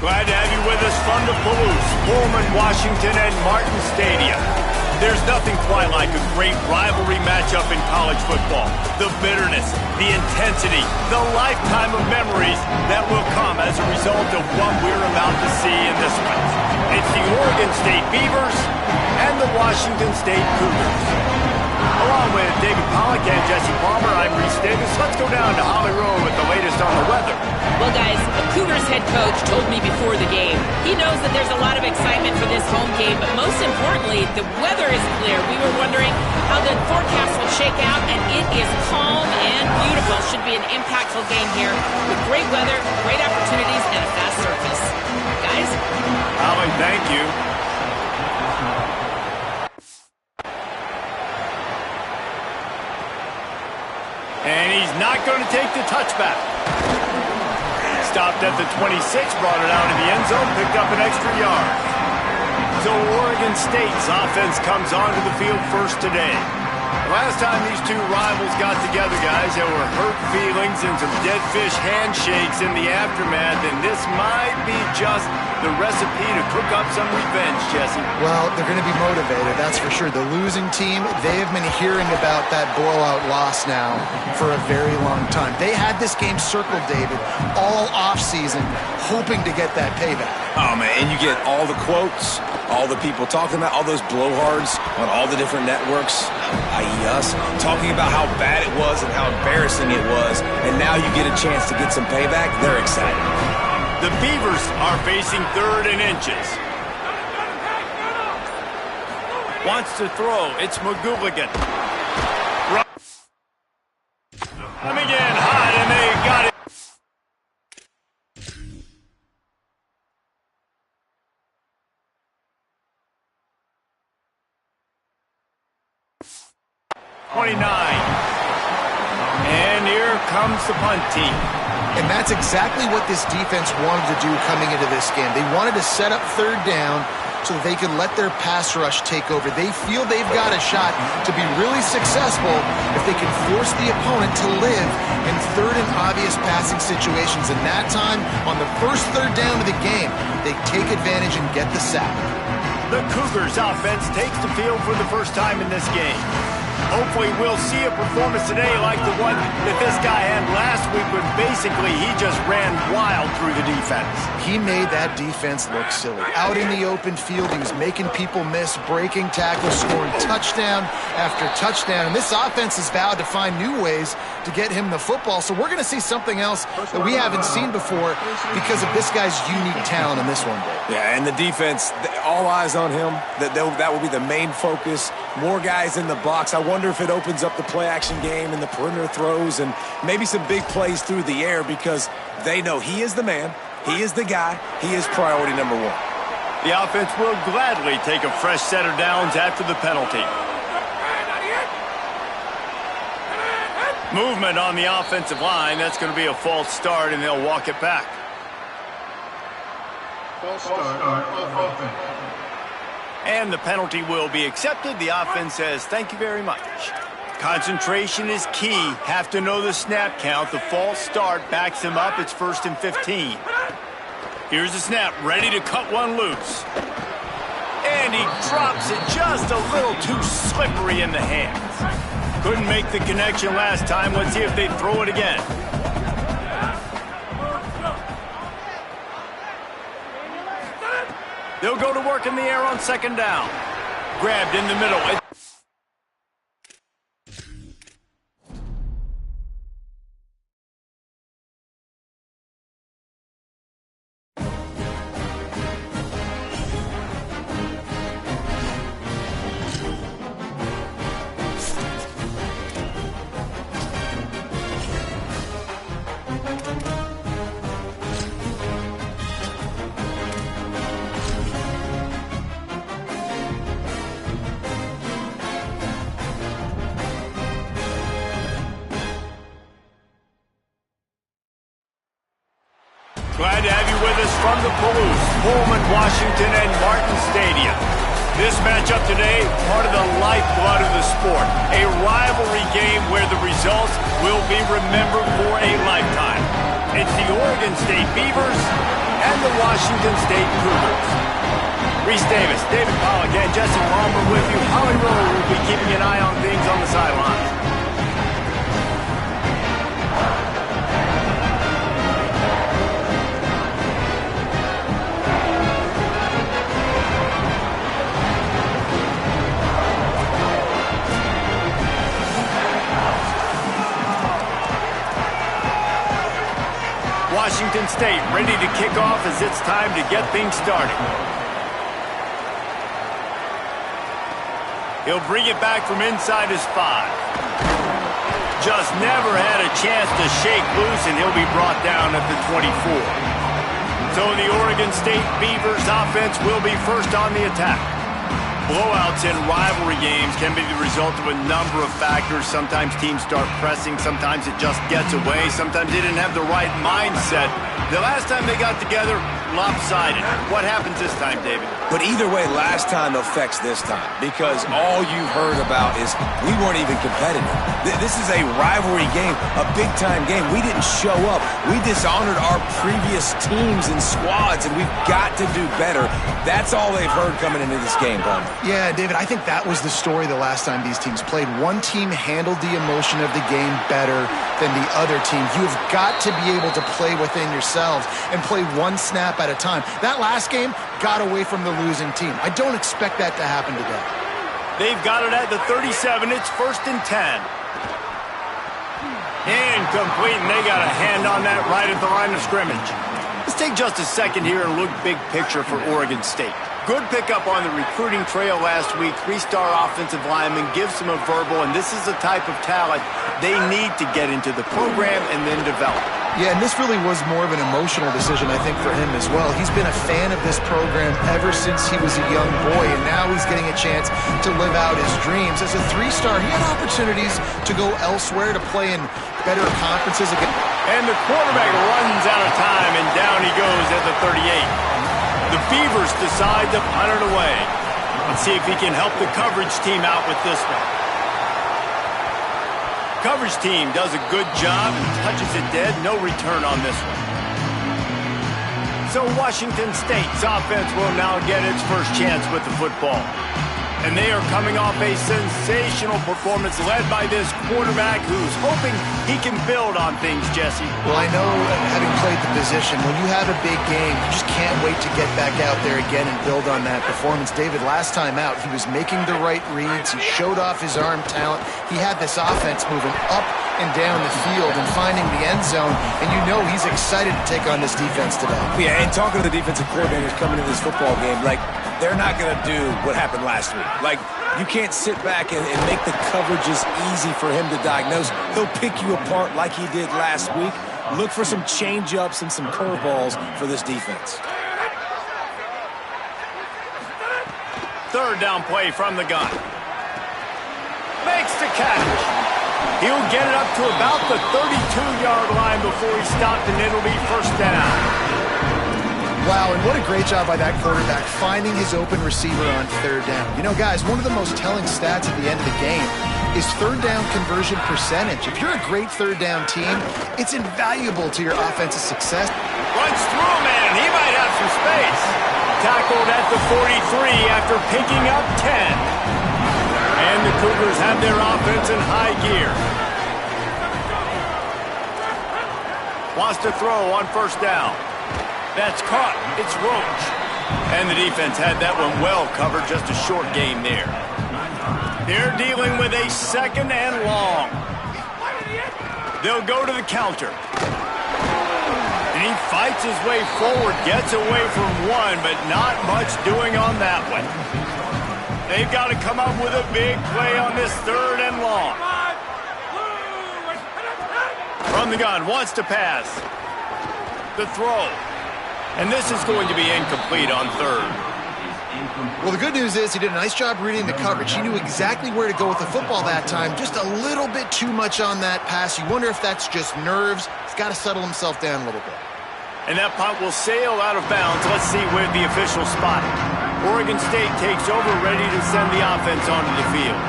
A: Glad to have you with us from the Palouse, Pullman, Washington, and Martin Stadium. There's nothing quite like a great rivalry matchup in college football. The bitterness, the intensity, the lifetime of memories that will come as a result of what we're about to see in this one. It's the Oregon State Beavers and the Washington State Cougars. Along with David Pollack and Jesse Palmer, I'm Reese Davis. Let's go down to Holly Road with the latest on the weather.
E: Well, guys, the Cougars head coach told me before the game, he knows that there's a lot of excitement for this home game, but most importantly, the weather is clear. We were wondering how the forecast will shake out, and it is calm and beautiful. Should be an impactful game here with great weather, great opportunities, and a fast surface. Guys?
A: Holly, thank you. And he's not going to take the touchback. Stopped at the 26, brought it out of the end zone, picked up an extra yard. So Oregon State's offense comes onto the field first today. Last time these two rivals got together, guys, there were hurt feelings and some dead fish handshakes in the aftermath, and this might be just the recipe to cook up some revenge, Jesse.
B: Well, they're going to be motivated, that's for sure. The losing team, they have been hearing about that blowout loss now for a very long time. They had this game circled, David, all offseason, hoping to get that payback.
C: Oh, man, and you get all the quotes, all the people talking about, all those blowhards on all the different networks, i.e. us, talking about how bad it was and how embarrassing it was, and now you get a chance to get some payback. They're excited.
A: The Beavers are facing 3rd and inches. Wants to throw. It's McGooligan. Coming in hot, and they got it. And here comes the punt team.
B: And that's exactly what this defense wanted to do coming into this game. They wanted to set up 3rd down so that they could let their pass rush take over. They feel they've got a shot to be really successful if they can force the opponent to live in 3rd and obvious passing situations. And that time, on the first 3rd down of the game, they take advantage and get the sack.
A: The Cougars offense takes the field for the first time in this game. Hopefully we'll see a performance today like the one that this guy had last week when basically he just ran wild through the defense.
B: He made that defense look silly. Out in the open field, he was making people miss, breaking tackles, scoring touchdown after touchdown. And this offense has vowed to find new ways to get him the football. So we're going to see something else that we haven't seen before because of this guy's unique talent in this one, Dave.
C: Yeah, and the defense, all eyes on him. That will be the main focus. More guys in the box. I wonder if it opens up the play-action game and the perimeter throws and maybe some big plays through the air because they know he is the man, he is the guy, he is priority number 1.
A: The offense will gladly take a fresh set of downs after the penalty. Movement on the offensive line. That's going to be a false start, and they'll walk it back.
F: False start on offense.
A: And the penalty will be accepted. The offense says, thank you very much. Concentration is key. Have to know the snap count. The false start backs him up. It's 1st and 15. Here's the snap, ready to cut one loose. And he drops it just a little too slippery in the hands. Couldn't make the connection last time. Let's see if they throw it again. They'll go to work in the air on 2nd down. Grabbed in the middle. Glad to have you with us from the Palouse, Pullman, Washington, and Martin Stadium. This matchup today, part of the lifeblood of the sport. A rivalry game where the results will be remembered for a lifetime. It's the Oregon State Beavers and the Washington State Cougars. Reese Davis, David Pollack, and Jesse Palmer with you. Holly Rowe will be keeping an eye on things on the sidelines. Washington State ready to kick off as it's time to get things started. He'll bring it back from inside his 5. Just never had a chance to shake loose, and he'll be brought down at the 24. So the Oregon State Beavers offense will be first on the attack. Blowouts in rivalry games can be the result of a number of factors. Sometimes teams start pressing. Sometimes it just gets away. Sometimes they didn't have the right mindset. The last time they got together, lopsided. What happens this time, David?
C: But either way, last time affects this time because all you've heard about is we weren't even competitive. This is a rivalry game, a big-time game. We didn't show up. We dishonored our previous teams and squads, and we've got to do better. That's all they've heard coming into this game, Palmer.
B: Yeah, David, I think that was the story the last time these teams played. One team handled the emotion of the game better than the other team. You've got to be able to play within yourselves and play one snap at a time. That last game got away from the losing team. I don't expect that to happen today.
A: They've got it at the 37. It's 1st and 10. Incomplete, and they got a hand on that right at the line of scrimmage. Let's take just a second here and look big picture for Oregon State. Good pickup on the recruiting trail last week. 3-star offensive lineman gives them a verbal, and this is the type of talent they need to get into the program and then develop.
B: Yeah, and this really was more of an emotional decision, I think, for him as well. He's been a fan of this program ever since he was a young boy, and now he's getting a chance to live out his dreams. As a 3-star, he had opportunities to go elsewhere, to play in better conferences again.
A: And the quarterback runs out of time, and down he goes at the 38. The Beavers decide to punt it away. Let's see if he can help the coverage team out with this one. Coverage team does a good job and touches it dead. No return on this one. So Washington State's offense will now get its first chance with the football. And they are coming off a sensational performance led by this quarterback who's hoping he can build on things, Jesse.
B: Well, I know, having played the position, when you have a big game, you just can't wait to get back out there again and build on that performance. David, last time out, he was making the right reads. He showed off his arm talent. He had this offense moving up and down the field and finding the end zone, and you know he's excited to take on this defense today.
C: Yeah, and talking to the defensive coordinators coming into this football game, like, they're not going to do what happened last week. Like, you can't sit back and make the coverages easy for him to diagnose. He'll pick you apart like he did last week. Look for some change-ups and some curveballs for this defense.
A: 3rd down play from the gun. Makes the catch. He'll get it up to about the 32-yard line before he stopped, and it'll be 1st down.
B: Wow, and what a great job by that quarterback finding his open receiver on 3rd down. You know, guys, one of the most telling stats at the end of the game is 3rd down conversion percentage. If you're a great 3rd down team, it's invaluable to your offensive success.
A: Runs through a man. He might have some space. Tackled at the 43 after picking up 10. And the Cougars have their offense in high gear. Wants to throw on 1st down. That's caught. It's Roach. And the defense had that one well covered. Just a short game there. They're dealing with a 2nd and long. They'll go to the counter. And he fights his way forward, gets away from one, but not much doing on that one. They've got to come up with a big play on this 3rd and long. From the gun, wants to pass. The throw. And this is going to be incomplete on 3rd.
B: Well, the good news is he did a nice job reading the coverage. He knew exactly where to go with the football that time. Just a little bit too much on that pass. You wonder if that's just nerves. He's got to settle himself down a little bit.
A: And that punt will sail out of bounds. Let's see where the official spot it. Oregon State takes over, ready to send the offense onto the field.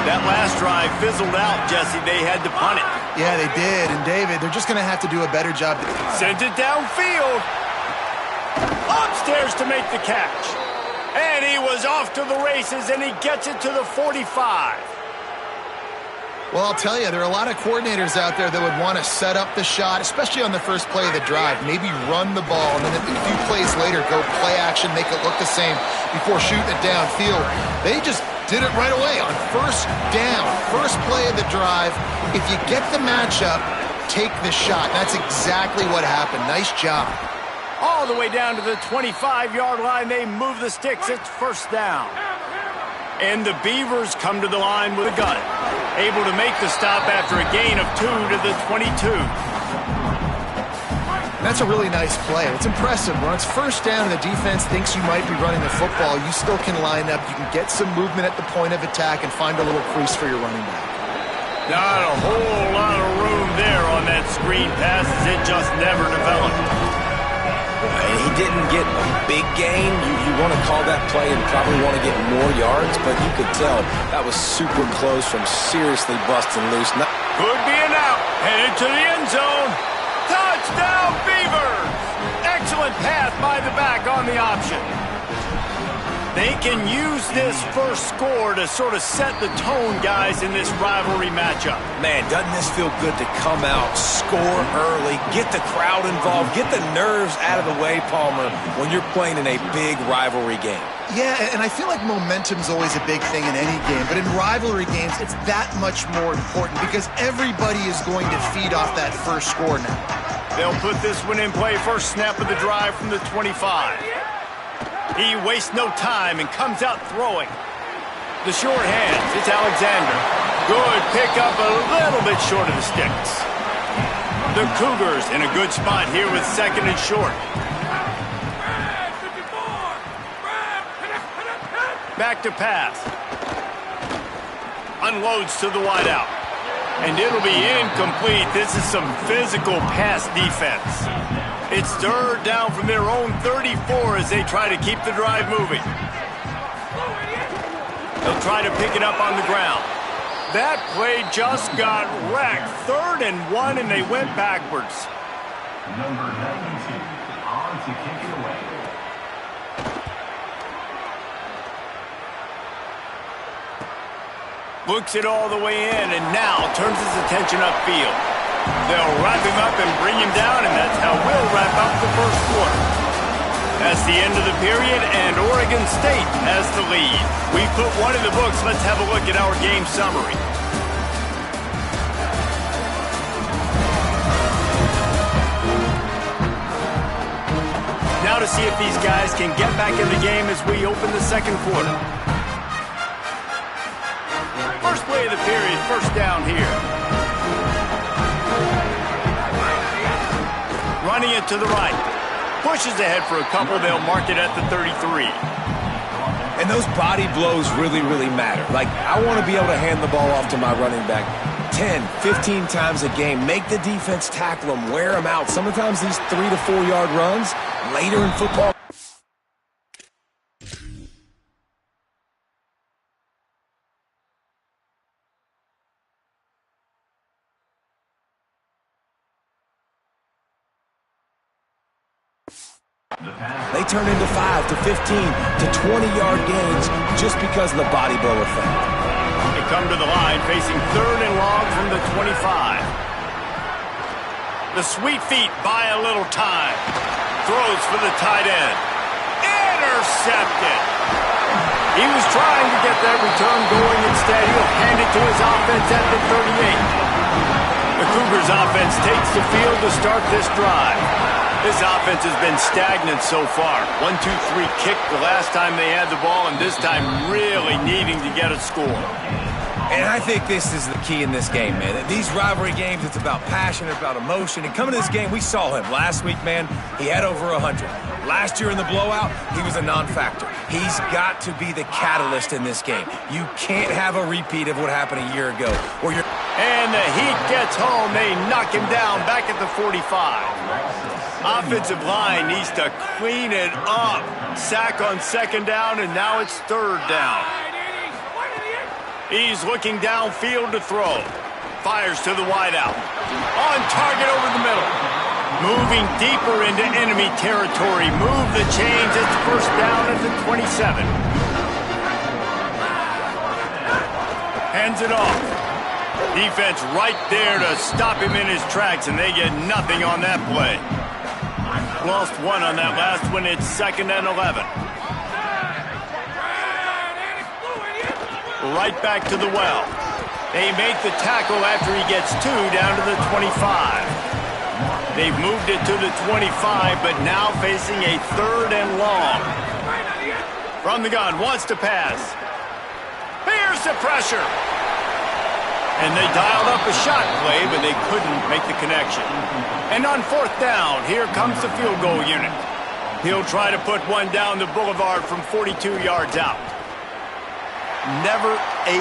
A: That last drive fizzled out, Jesse. They had to punt it.
B: Yeah, they did. And, David, they're just going to have to do a better job.
A: Sends it downfield. Upstairs to make the catch. And he was off to the races, and he gets it to the 45.
B: Well, I'll tell you, there are a lot of coordinators out there that would want to set up the shot, especially on the first play of the drive. Maybe run the ball, and then a few plays later, go play action, make it look the same before shooting it downfield. They just did it right away on first down, first play of the drive. If you get the matchup, take the shot. That's exactly what happened. Nice job.
A: All the way down to the 25-yard line, they move the sticks. It's first down. And the Beavers come to the line with a gun. Able to make the stop after a gain of 2 to the 22.
B: That's a really nice play. It's impressive. When it's first down and the defense thinks you might be running the football, you still can line up. You can get some movement at the point of attack and find a little crease for your running back.
A: Not a whole lot of room there on that screen pass as it just never developed.
C: And he didn't get a big gain. You want to call that play and probably want to get more yards, but you could tell that was super close from seriously busting loose.
A: Could be an out. Headed to the end zone. Touchdown, Beavers! Excellent pass by the back on the option. They can use this first score to sort of set the tone, guys, in this rivalry matchup.
C: Man, doesn't this feel good to come out, score early, get the crowd involved, get the nerves out of the way, Palmer, when you're playing in a big rivalry game?
B: Yeah, and I feel like momentum's always a big thing in any game, but in rivalry games, it's that much more important because everybody is going to feed off that first score now.
A: They'll put this one in play. First snap of the drive from the 25. He wastes no time and comes out throwing. The short hands, it's Alexander. Good pickup, a little bit short of the sticks. The Cougars in a good spot here with second and short. Back to pass. Unloads to the wideout. And it'll be incomplete. This is some physical pass defense. It's third down from their own 34 as they try to keep the drive moving. They'll try to pick it up on the ground. That play just got wrecked. 3rd and 1, and they went backwards.
F: Number 92, on to kick it away.
A: Looks it all the way in, and now turns his attention upfield. They'll wrap him up and bring him down, and that's how we'll wrap up the first quarter. That's the end of the period, and Oregon State has the lead. We put one in the books. Let's have a look at our game summary. Now to see if these guys can get back in the game as we open the second quarter. First play of the period, first down here. Running it to the right. Pushes ahead for a couple. They'll mark it at the 33.
C: And those body blows really, really matter. Like, I want to be able to hand the ball off to my running back 10, 15 times a game. Make the defense tackle them, wear them out. Sometimes these 3 to 4 yard runs later in football. They turn into 5 to 15 to 20-yard gains just because of the body blow effect.
A: They come to the line facing 3rd and long from the 25. The sweet feet buy a little time. Throws for the tight end. Intercepted. He was trying to get that return going. Instead, he'll hand it to his offense at the 38. The Cougars offense takes the field to start this drive. This offense has been stagnant so far. 1-2-3 kick the last time they had the ball, and this time really needing to get a score.
C: And I think this is the key in this game, man. These rivalry games, it's about passion, it's about emotion. And coming to this game, we saw him last week, man. He had over 100. Last year in the blowout, he was a non-factor. He's got to be the catalyst in this game. You can't have a repeat of what happened a year ago.
A: And the Heat gets home. They knock him down back at the 45. Offensive line needs to clean it up. Sack on second down, and now it's 3rd down. He's looking downfield to throw. Fires to the wideout. On target over the middle. Moving deeper into enemy territory. Move the chains. It's first down at the 27. Hands it off. Defense right there to stop him in his tracks, and they get nothing on that play. Lost one on that last one. It's 2nd and 11. Right back to the well. They make the tackle after he gets 2 down to the 25. They've moved it to the 25, but now facing a 3rd and long. From the gun, wants to pass. Here's the pressure. And they dialed up a shot play, but they couldn't make the connection. And on 4th down, here comes the field goal unit. He'll try to put one down the boulevard from 42 yards out. Never a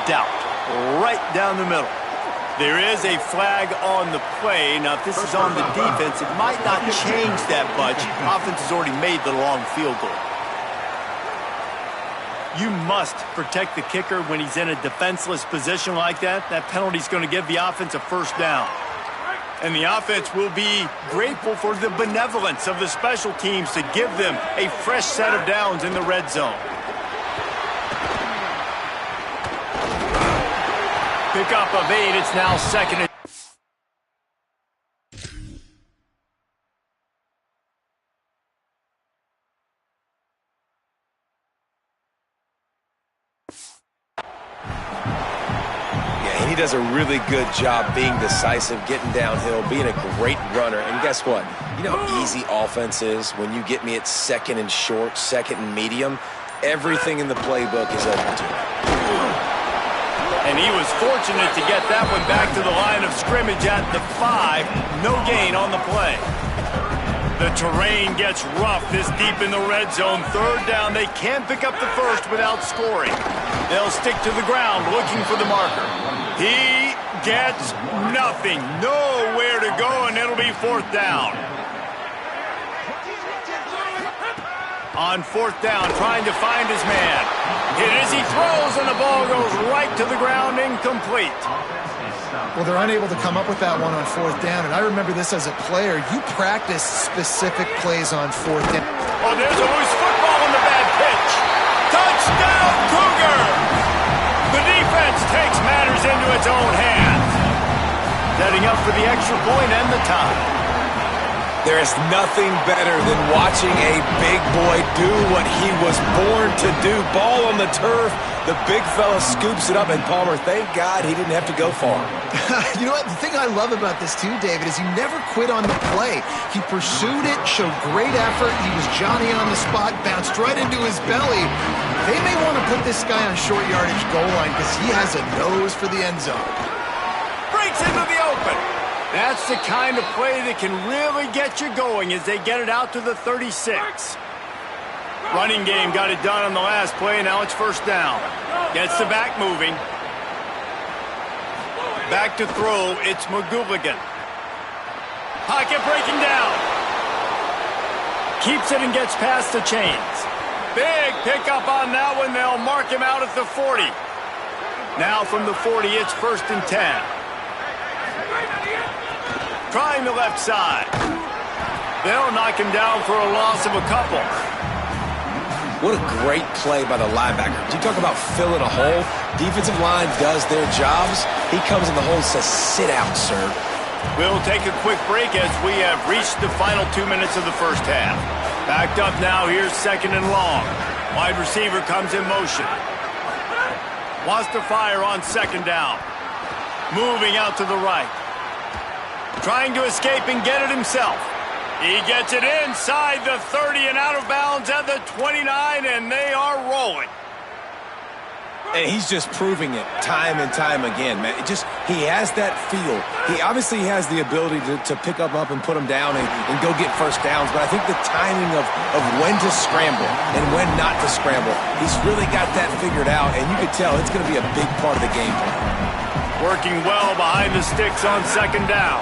A: doubt. Right down the middle. There is a flag on the play. Now, if this is on the defense, it might not change that much. Offense has already made the long field goal. You must protect the kicker when he's in a defenseless position like that. That penalty is going to give the offense a first down. And the offense will be grateful for the benevolence of the special teams to give them a fresh set of downs in the red zone. Pickup of 8. It's now 2nd and...
C: He does a really good job being decisive, getting downhill, being a great runner. And guess what? You know how easy offense is when you get me at 2nd and short, 2nd and medium. Everything in the playbook is open to him.
A: And he was fortunate to get that one back to the line of scrimmage at the 5. No gain on the play. The terrain gets rough this deep in the red zone. 3rd down. They can't pick up the first without scoring. They'll stick to the ground looking for the marker. He gets nothing. Nowhere to go, and it'll be 4th down. On 4th down, trying to find his man. Hit as he throws, and the ball goes right to the ground, incomplete.
B: Well, they're unable to come up with that one on 4th down, and I remember this as a player. You practice specific plays on 4th down.
A: Oh, there's a loose football on the bad pitch. Touchdown, Cougars! The defense takes matters into its own hands. Setting up for the extra point and the tie.
C: There is nothing better than watching a big boy do what he was born to do. Ball on the turf, the big fella scoops it up, and Palmer, thank God he didn't have to go far.
B: You know what? The thing I love about this too, David, is he never quit on the play. He pursued it, showed great effort. He was Johnny on the spot, bounced right into his belly. They may want to put this guy on short yardage goal line because he has a nose for the end zone.
A: Breaks into the open. That's the kind of play that can really get you going as they get it out to the 36. Running game got it done on the last play. Now it's 1st down. Gets the back moving. Back to throw. It's McGooligan. Pocket breaking down. Keeps it and gets past the chains. Big pickup on that one. They'll mark him out at the 40. Now from the 40, it's 1st and 10. Trying the left side. They'll knock him down for a loss of a couple.
C: What a great play by the linebacker. You talk about filling a hole. Defensive line does their jobs. He comes in the hole and says, sit out, sir.
A: We'll take a quick break as we have reached the final 2 minutes of the first half. Backed up now, here's 2nd and long. Wide receiver comes in motion. Wants to fire on 2nd down. Moving out to the right. Trying to escape and get it himself. He gets it inside the 30 and out of bounds at the 29, and they are rolling.
C: And he's just proving it time and time again, man. He has that feel. He obviously has the ability to pick up and put them down and go get first downs, but I think the timing of when to scramble and when not to scramble, he's really got that figured out, and you can tell it's going to be a big part of the game plan.
A: Working well behind the sticks on 2nd down.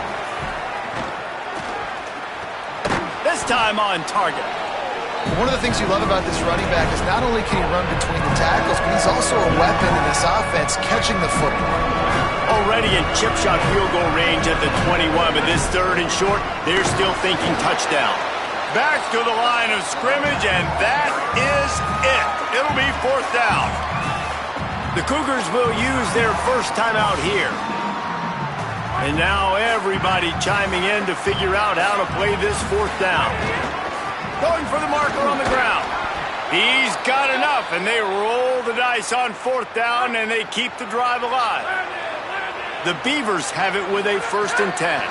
A: This time on target.
B: One of the things you love about this running back is not only can he run between the tackles, but he's also a weapon in this offense catching the football.
A: Already Already in chip shot field goal range at the 21, but this third and short, they're still thinking touchdown. Back to the line of scrimmage, and that is it. It'll be fourth down. The Cougars will use their first timeout here. And now everybody chiming in to figure out how to play this fourth down. Going for the marker on the ground. He's got enough, and they roll the dice on fourth down, and they keep the drive alive. The Beavers have it with a 1st and 10.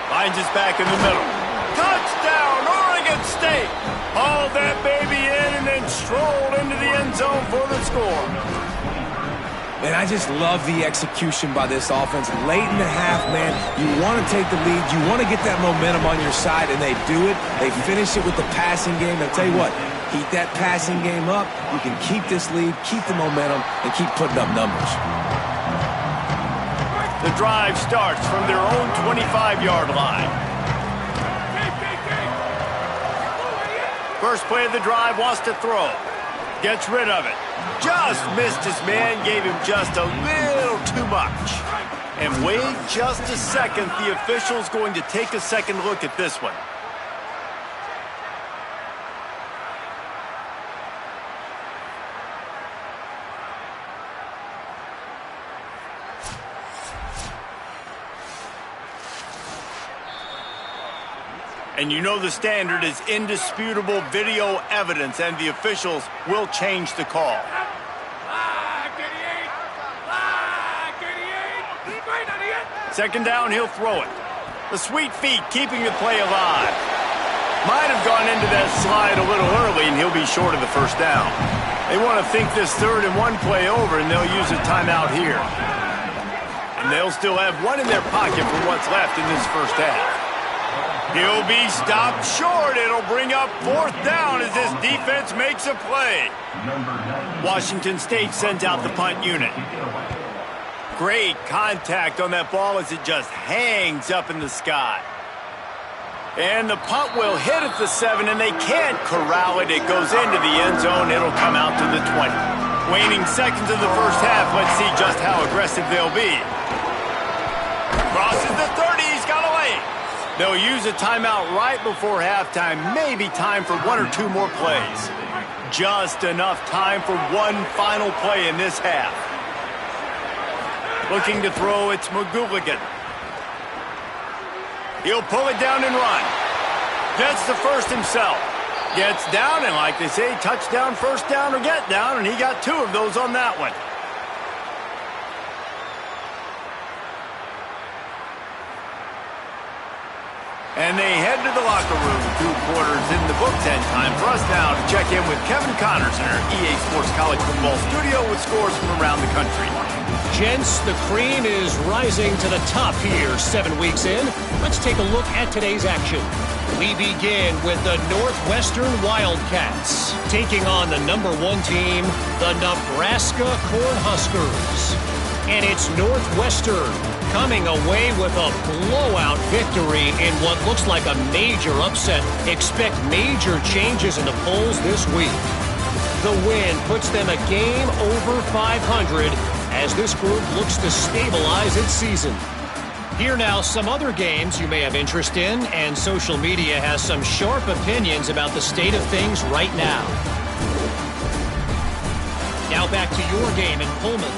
A: Finds us back in the middle. Touchdown, Oregon State! Hauled that baby in and then strolled into the end zone for the score.
C: And I just love the execution by this offense. Late in the half, man, you want to take the lead. You want to get that momentum on your side, and they do it. They finish it with the passing game. I'll tell you what, keep that passing game up. You can keep this lead, keep the momentum, and keep putting up numbers.
A: The drive starts from their own 25-yard line. First play of the drive, wants to throw. Gets rid of it. Just missed his man, gave him just a little too much. And wait just a second, the official's going to take a second look at this one. And you know the standard is indisputable video evidence, and the officials will change the call. Second down, he'll throw it. The sweet feet keeping the play alive. Might have gone into that slide a little early, and he'll be short of the first down. They want to think this 3rd and 1 play over, and they'll use a timeout here. And they'll still have one in their pocket for what's left in this first half. He'll be stopped short. It'll bring up 4th down as this defense makes a play. Washington State sends out the punt unit. Great contact on that ball as it just hangs up in the sky. And the punt will hit at the 7, and they can't corral it. It goes into the end zone. It'll come out to the 20. Waning seconds of the first half. Let's see just how aggressive they'll be. Crosses the 30. He's got away. They'll use a timeout right before halftime. Maybe time for 1 or 2 more plays. Just enough time for one final play in this half. Looking to throw, it's McGooligan. He'll pull it down and run. Gets the first himself. Gets down, and like they say, touchdown, first down, or get down, and he got 2 of those on that one. And they head to the locker room. 2 quarters in the books, and time for us now to check in with Kevin Connors in our EA Sports College Football studio with scores from around the country.
D: Gents, the cream is rising to the top here 7 weeks in. Let's take a look at today's action. We begin with the Northwestern Wildcats taking on the #1 team, the Nebraska Cornhuskers. And it's Northwestern coming away with a blowout victory in what looks like a major upset. Expect major changes in the polls this week. The win puts them a game over 500 as this group looks to stabilize its season. Here now, some other games you may have interest in, and social media has some sharp opinions about the state of things right now. Now back to your game in Pullman.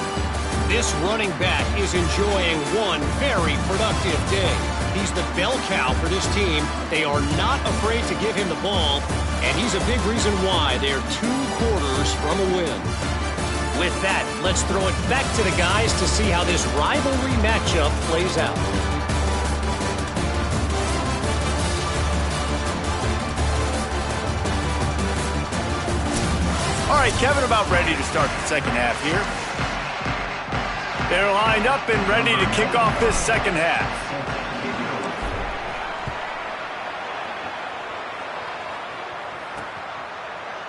D: This running back is enjoying one very productive day. He's the bell cow for this team. They are not afraid to give him the ball, and he's a big reason why they're 2 quarters from a win. With that, let's throw it back to the guys to see how this rivalry matchup plays out.
A: All right, Kevin, about ready to start the second half here. They're lined up and ready to kick off this second half.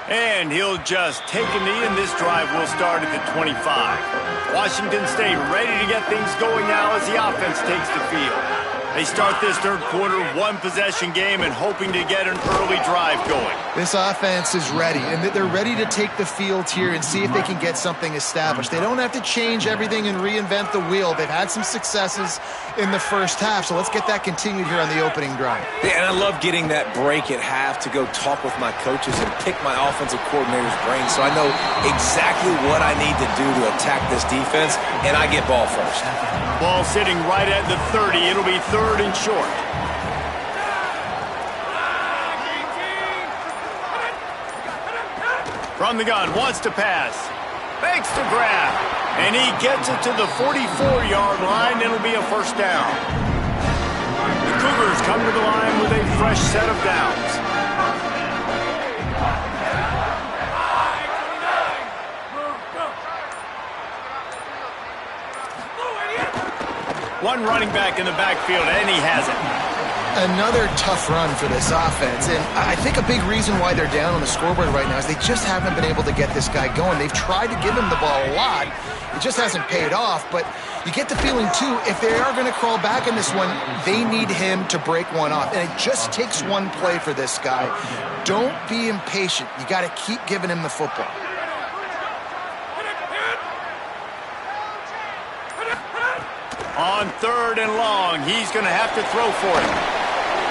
A: And he'll just take a knee, and this drive will start at the 25. Washington State ready to get things going now as the offense takes the field. They start this third quarter one-possession game and hoping to get an early drive going.
B: This offense is ready, and they're ready to take the field here and see if they can get something established. They don't have to change everything and reinvent the wheel. They've had some successes in the first half, so let's get that continued here on the opening drive.
C: Yeah, and I love getting that break at half to go talk with my coaches and pick my offensive coordinator's brain so I know exactly what I need to do to attack this defense, and I get ball first.
A: Ball sitting right at the 30. It'll be third and short. From the gun, wants to pass. Fakes to grab. And he gets it to the 44-yard line. It'll be a first down. The Cougars come to the line with a fresh set of downs. One running back in the backfield, and he has it.
B: Another tough run for this offense, and I think a big reason why they're down on the scoreboard right now is they just haven't been able to get this guy going. They've tried to give him the ball a lot. It just hasn't paid off, but you get the feeling, too, if they are going to crawl back in this one, they need him to break one off, and it just takes one play for this guy. Don't be impatient. You got to keep giving him the football.
A: On third and long, he's going to have to throw for it.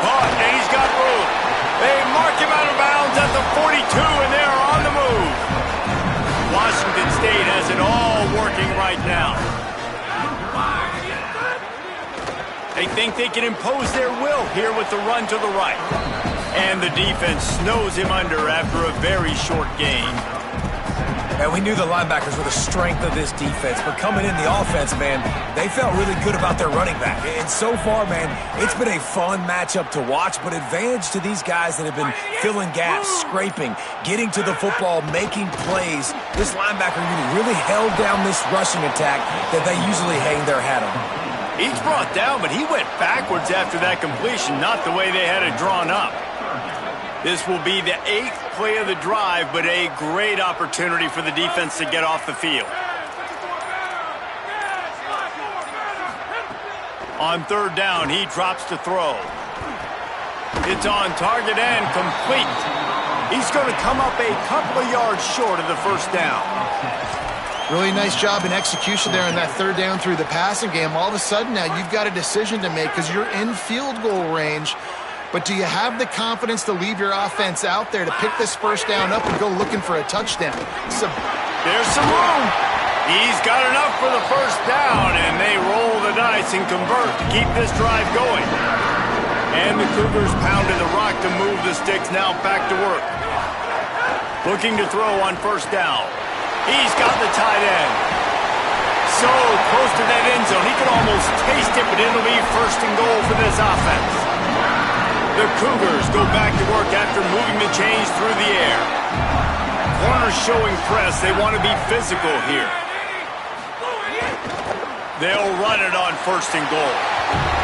A: Caught, and he's got room. They mark him out of bounds at the 42, and they're on the move. Washington State has it all working right now. They think they can impose their will here with the run to the right. And the defense snows him under after a very short gain.
C: And we knew the linebackers were the strength of this defense, but coming in the offense, man, they felt really good about their running back. And so far, man, it's been a fun matchup to watch, but advantage to these guys that have been filling gaps, scraping, getting to the football, making plays. This linebacker really held down this rushing attack that they usually hang their hat on.
A: He's brought down, but he went backwards after that completion, not the way they had it drawn up. This will be the 8th play of the drive, but a great opportunity for the defense to get off the field. On third down, he drops to throw. It's on target and complete. He's going to come up a couple of yards short of the first down.
B: Really nice job in execution there on that third down through the passing game. All of a sudden now you've got a decision to make because you're in field goal range. But do you have the confidence to leave your offense out there to pick this first down up and go looking for a touchdown?
A: There's some room. He's got enough for the first down, and they roll the dice and convert to keep this drive going. And the Cougars pounded the rock to move the sticks, now back to work. Looking to throw on first down. He's got the tight end. So close to that end zone, he could almost taste it, but it'll be first and goal for this offense. The Cougars go back to work after moving the chains through the air. Corners showing press. They want to be physical here. They'll run it on first and goal.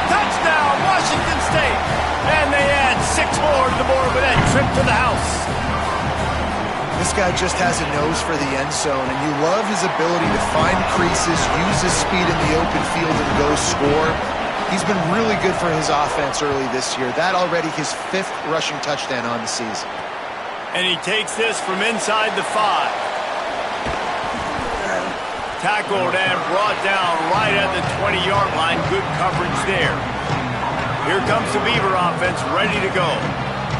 A: Touchdown, Washington State. And they add 6 more to the board with that trip to the house.
B: This guy just has a nose for the end zone, and you love his ability to find creases, use his speed in the open field, and go score. He's been really good for his offense early this year. That already his 5th rushing touchdown on the season.
A: And he takes this from inside the 5. Tackled and brought down right at the 20-yard line. Good coverage there. Here comes the Beaver offense ready to go.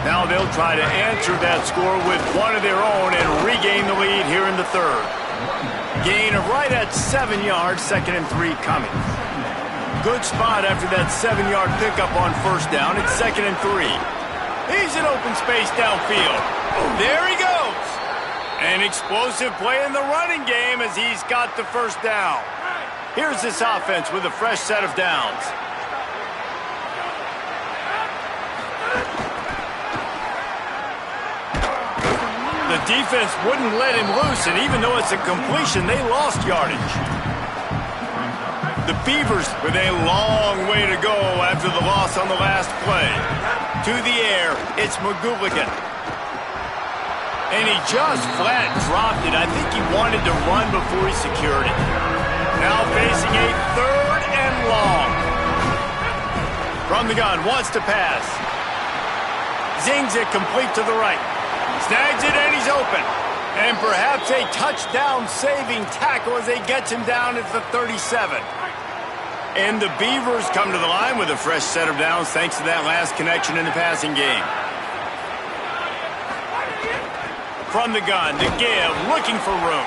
A: Now they'll try to answer that score with one of their own and regain the lead here in the third. Gain of right at 7 yards, 2nd and 3 coming. Good spot after that 7-yard pickup on first down. It's 2nd and 3. He's in open space downfield. There he goes. An explosive play in the running game as he's got the first down. Here's this offense with a fresh set of downs. The defense wouldn't let him loose, and even though it's a completion, they lost yardage. The Beavers with a long way to go after the loss on the last play. To the air, it's McGooligan. And he just flat dropped it. I think he wanted to run before he secured it. Now facing a 3rd and long. From the gun, wants to pass. Zings it complete to the right. Snags it and he's open. And perhaps a touchdown-saving tackle as they gets him down at the 37. And the Beavers come to the line with a fresh set of downs thanks to that last connection in the passing game. From the gun, to give, looking for room.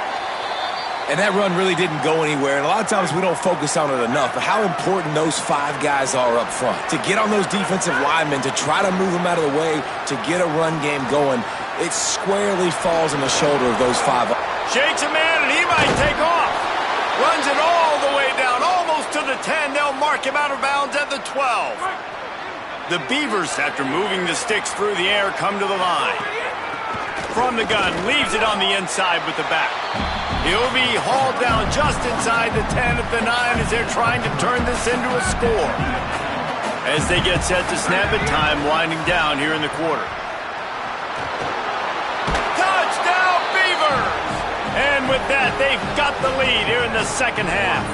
C: And that run really didn't go anywhere, and a lot of times we don't focus on it enough, but how important those 5 guys are up front. To get on those defensive linemen, to try to move them out of the way, to get a run game going, it squarely falls on the shoulder of those 5.
A: Shakes a man, and he might take off. Runs it all the way down, almost to the 10. They'll mark him out of bounds at the 12. The Beavers, after moving the sticks through the air, come to the line. From the gun, leaves it on the inside with the back. He'll be hauled down just inside the 10 at the 9 as they're trying to turn this into a score. As they get set to snap it, time winding down here in the quarter. Touchdown, Beavers! And with that, they've got the lead here in the second half.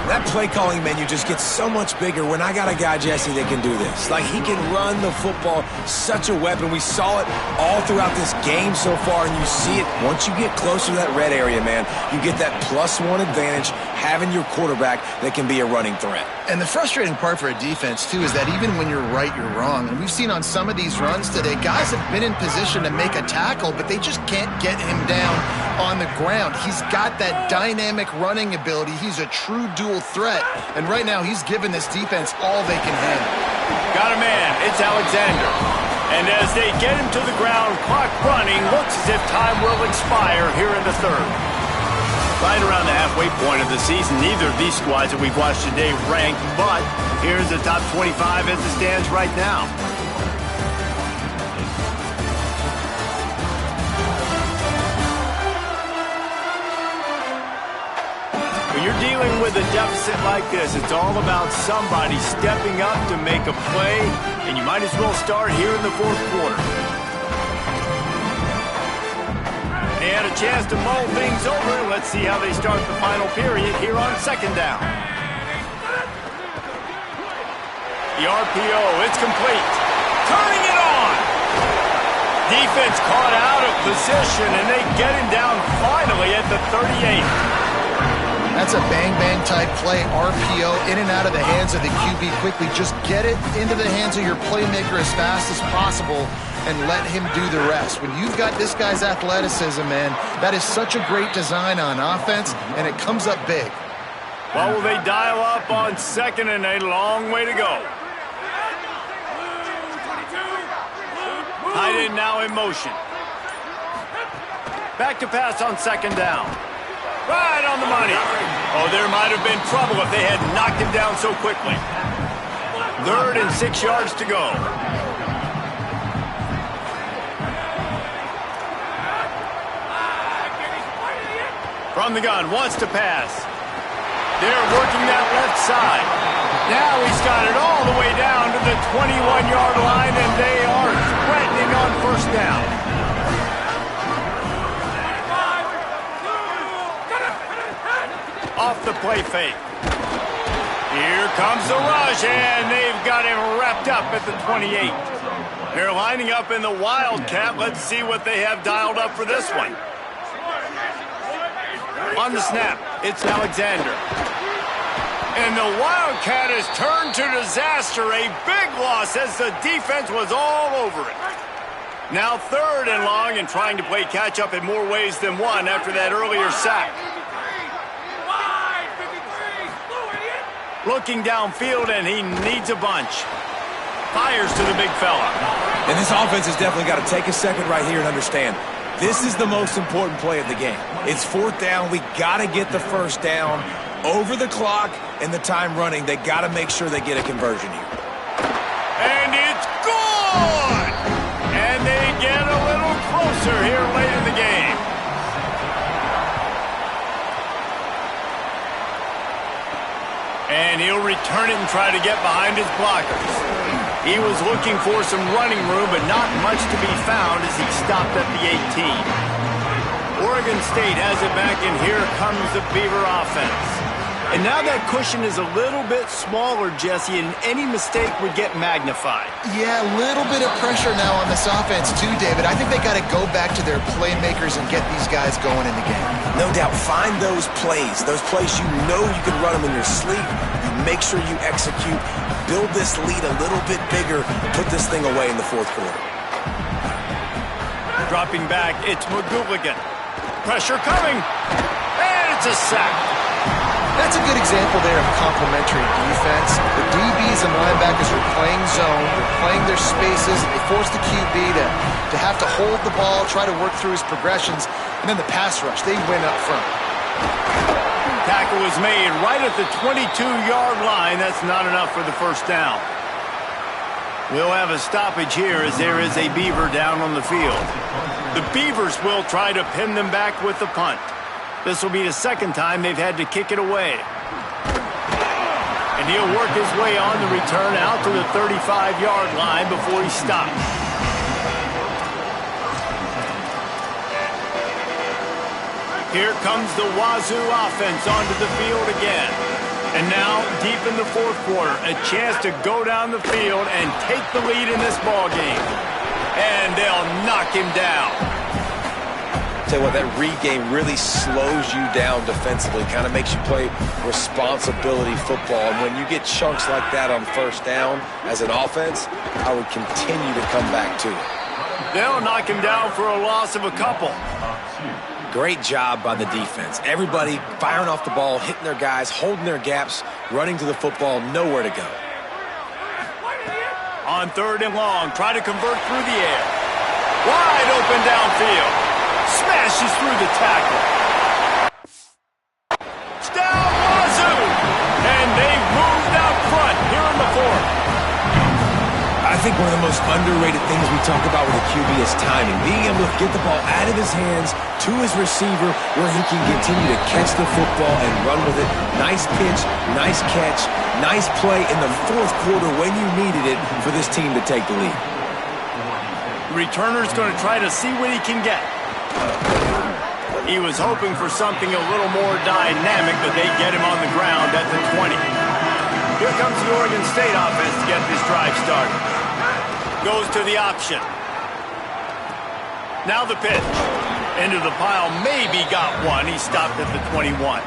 C: That play calling menu just gets so much bigger when I got a guy, Jesse, that can do this. Like, he can run the football, such a weapon. We saw it all throughout this game so far, and you see it once you get closer to that red area, man. You get that +1 advantage having your quarterback that can be a running threat.
B: And the frustrating part for a defense, too, is that even when you're right, you're wrong. And we've seen on some of these runs today, guys have been in position to make a tackle, but they just can't get him down on the ground. He's got that dynamic running ability. He's a true dual threat, and right now he's given this defense all they can handle.
A: Got a man, it's Alexander. And as they get him to the ground, clock running, looks as if time will expire here in the third. Right around the halfway point of the season, neither of these squads that we've watched today ranked, but here's the top 25 as it stands right now. When you're dealing with a deficit like this, it's all about somebody stepping up to make a play, and you might as well start here in the fourth quarter. They had a chance to mull things over. Let's see how they start the final period here on second down. The RPO, it's complete. Turning it on. Defense caught out of position, and they get him down finally at the 38.
B: That's a bang-bang type play, RPO, in and out of the hands of the QB quickly. Just get it into the hands of your playmaker as fast as possible and let him do the rest. When you've got this guy's athleticism, man, that is such a great design on offense, and it comes up big.
A: Well, will they dial up on second and a long way to go? Tight end now in motion. Back to pass on second down. Right on the money. Oh, there might have been trouble if they had knocked him down so quickly. 3rd and 6 yards to go. From the gun, wants to pass. They're working that left side. Now he's got it all the way down to the 21-yard line, and they are threatening on first down. Off the play fake. Here comes the rush, and they've got him wrapped up at the 28. They're lining up in the Wildcat. Let's see what they have dialed up for this one. On the snap, it's Alexander. And the Wildcat has turned to disaster. A big loss as the defense was all over it. Now 3rd and long, and trying to play catch-up in more ways than one after that earlier sack. Looking downfield, and he needs a bunch. Fires to the big fella.
C: And this offense has definitely got to take a second right here and understand, this is the most important play of the game. It's 4th down. We got to get the first down over the clock and the time running. They got to make sure they get a conversion here.
A: And it's good! And they get a little closer here late in the game. And he'll return it and try to get behind his blockers. He was looking for some running room, but not much to be found as he stopped at the 18. Oregon State has it back, and here comes the Beaver offense. And now that cushion is a little bit smaller, Jesse, and any mistake would get magnified.
B: Yeah, a little bit of pressure now on this offense too, David. I think they got to go back to their playmakers and get these guys going in the game.
C: No doubt. Find those plays you know you can run them in your sleep. You make sure you execute. Build this lead a little bit bigger. Put this thing away in the fourth quarter.
A: Dropping back, it's McGooligan. Pressure coming, and it's a sack.
B: That's a good example there of complementary defense. The DBs and linebackers are playing zone, they're playing their spaces, and they force the QB to have to hold the ball, try to work through his progressions, and then the pass rush, they win up front.
A: Tackle was made right at the 22-yard line. That's not enough for the first down. We'll have a stoppage here as there is a Beaver down on the field. The Beavers will try to pin them back with the punt. This will be the second time they've had to kick it away. And he'll work his way on the return out to the 35-yard line before he stops. Here comes the Wazoo offense onto the field again. And now, deep in the fourth quarter, a chance to go down the field and take the lead in this ballgame. And they'll knock him down.
C: Tell you what, that read-game really slows you down defensively, kind of makes you play responsibility football. And when you get chunks like that on first down as an offense, I would continue to come back to it.
A: They'll knock him down for a loss of a couple.
C: Great job by the defense. Everybody firing off the ball, hitting their guys, holding their gaps, running to the football, nowhere to go.
A: On third and long, try to convert through the air. Wide open downfield. Smashes through the tackle. It's down Wazoo. And they moved out front here in the fourth.
C: I think one of the most underrated things we talk about with a QB is timing. Being able to get the ball out of his hands to his receiver where he can continue to catch the football and run with it. Nice pitch, nice catch, nice play in the fourth quarter when you needed it for this team to take the lead.
A: The returner's going to try to see what he can get. He was hoping for something a little more dynamic, but they get him on the ground at the 20. Here comes the Oregon State offense to get this drive started. Goes to the option. Now the pitch. Into the pile, maybe got one. He stopped at the 21.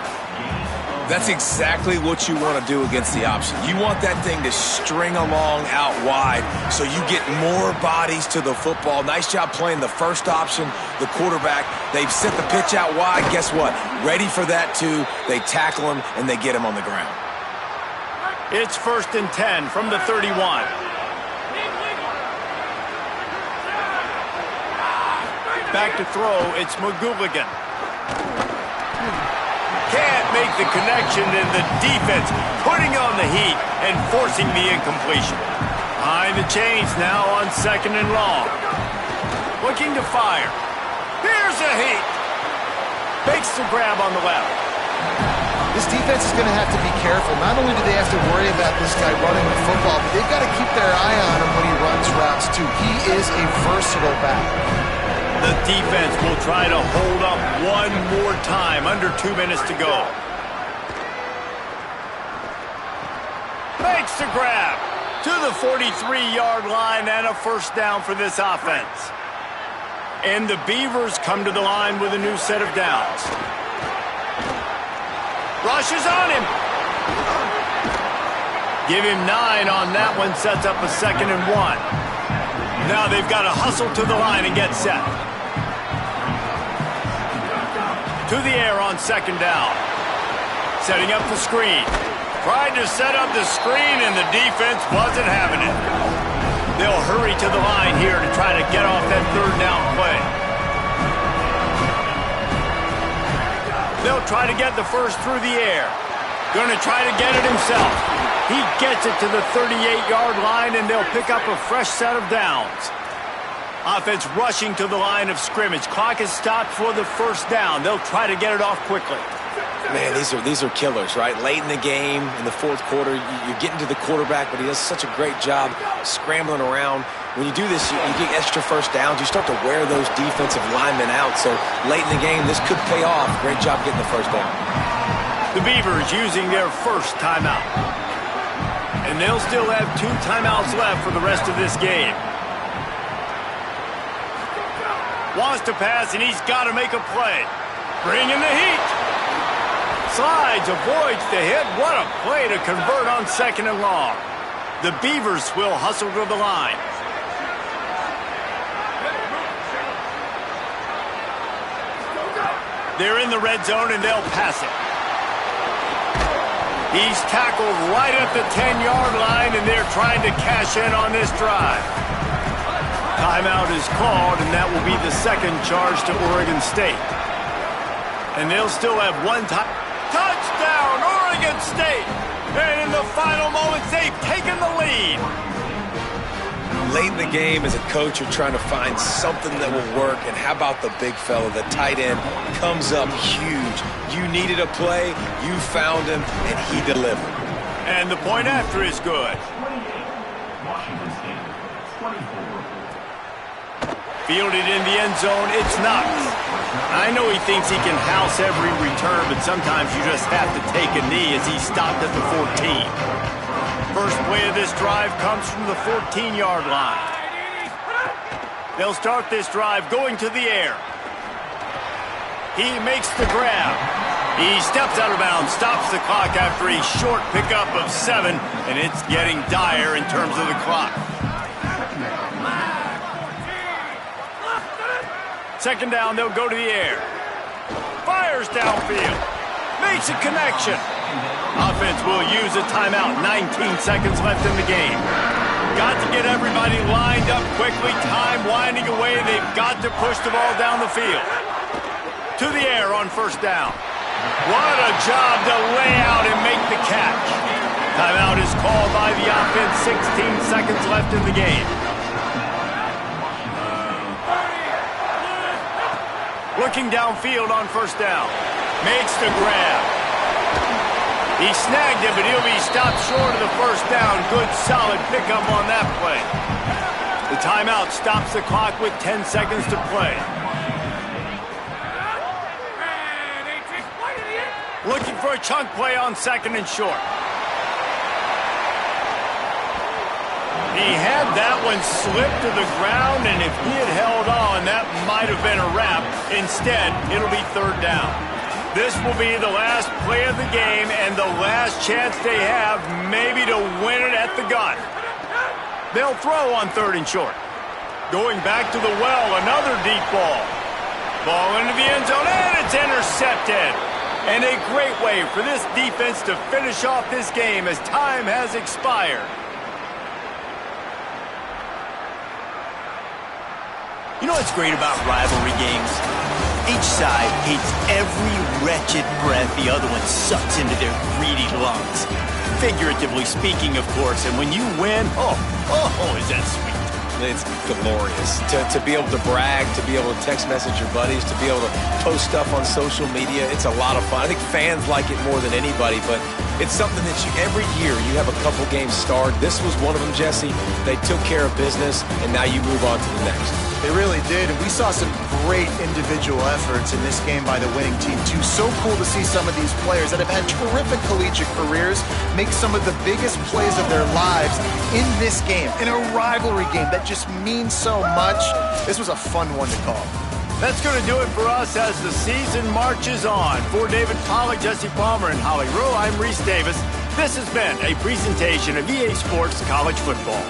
C: That's exactly what you want to do against the option. You want that thing to string along out wide so you get more bodies to the football. Nice job playing the first option, the quarterback. They've sent the pitch out wide. Guess what? Ready for that too. They tackle him and they get him on the ground.
A: It's 1st and 10 from the 31. Back to throw, it's McGooligan. Can't make the connection, and the defense putting on the heat and forcing the incompletion. Behind the chains now on 2nd and long. Looking to fire. Here's a heat. Makes the grab on the left.
B: This defense is going to have to be careful. Not only do they have to worry about this guy running the football, but they've got to keep their eye on him when he runs routes too. He is a versatile back.
A: The defense will try to hold up one more time. Under 2 minutes to go. Makes the grab to the 43-yard line and a first down for this offense. And the Beavers come to the line with a new set of downs. Rushes on him. Give him 9 on that one. Sets up a 2nd and 1. Now they've got to hustle to the line and get set. To the air on 2nd down. Setting up the screen. Tried to set up the screen and the defense wasn't having it. They'll hurry to the line here to try to get off that 3rd down play. They'll try to get the first through the air. Going to try to get it himself. He gets it to the 38-yard line, and they'll pick up a fresh set of downs. Offense rushing to the line of scrimmage. Clock is stopped for the first down. They'll try to get it off quickly.
C: Man, these are killers, right? Late in the game, in the fourth quarter, you're getting to the quarterback, but he does such a great job scrambling around. When you do this, you get extra first downs. You start to wear those defensive linemen out. So late in the game, this could pay off. Great job getting the first down.
A: The Beavers using their first timeout. And they'll still have 2 timeouts left for the rest of this game. Wants to pass, and he's got to make a play. Bringing the heat. Slides, avoids the hit. What a play to convert on 2nd and long. The Beavers will hustle to the line. They're in the red zone, and they'll pass it. He's tackled right at the 10-yard line, and they're trying to cash in on this drive. Timeout is called, and that will be the 2nd charge to Oregon State. And they'll still have 1 time. Touchdown, Oregon State! And in the final moments, they've taken the lead.
C: Late in the game, as a coach, you're trying to find something that will work. And how about the big fella, the tight end, comes up huge. You needed a play, you found him, and he delivered.
A: And the point after is good.
F: 28, Washington State, 24.
A: Fielded in the end zone, it's Knox. I know he thinks he can house every return, but sometimes you just have to take a knee as he stopped at the 14. First play of this drive comes from the 14-yard line. They'll start this drive going to the air. He makes the grab. He steps out of bounds, stops the clock after a short pickup of 7, and it's getting dire in terms of the clock. 2nd down, they'll go to the air. Fires downfield. Makes a connection. Offense will use a timeout. 19 seconds left in the game. Got to get everybody lined up quickly. Time winding away. They've got to push the ball down the field. To the air on 1st down. What a job to lay out and make the catch. Timeout is called by the offense. 16 seconds left in the game. Looking downfield on 1st down. Makes the grab. He snagged it, but he'll be stopped short of the 1st down. Good, solid pickup on that play. The timeout stops the clock with 10 seconds to play. Looking for a chunk play on 2nd and short. He had that one slip to the ground, and if he had held on, that might have been a wrap. Instead, it'll be 3rd down. This will be the last play of the game and the last chance they have maybe to win it at the gun. They'll throw on 3rd and short. Going back to the well, another deep ball. Ball into the end zone, and it's intercepted. And a great way for this defense to finish off this game as time has expired. You know what's great about rivalry games? Each side hates every wretched breath the other one sucks into their greedy lungs. Figuratively speaking, of course, and when you win, oh, is that sweet.
C: It's glorious. To be able to brag, to be able to text message your buddies, to be able to post stuff on social media, it's a lot of fun. I think fans like it more than anybody, but it's something that every year you have a couple games starred. This was one of them, Jesse. They took care of business, and now you move on to the next.
B: They really did, and we saw some great individual efforts in this game by the winning team, too. So cool to see some of these players that have had terrific collegiate careers make some of the biggest plays of their lives in this game, in a rivalry game that just means so much. This was a fun one to call.
A: That's going to do it for us as the season marches on. For David Pollack, Jesse Palmer, and Holly Rowe, I'm Reese Davis. This has been a presentation of EA Sports College Football.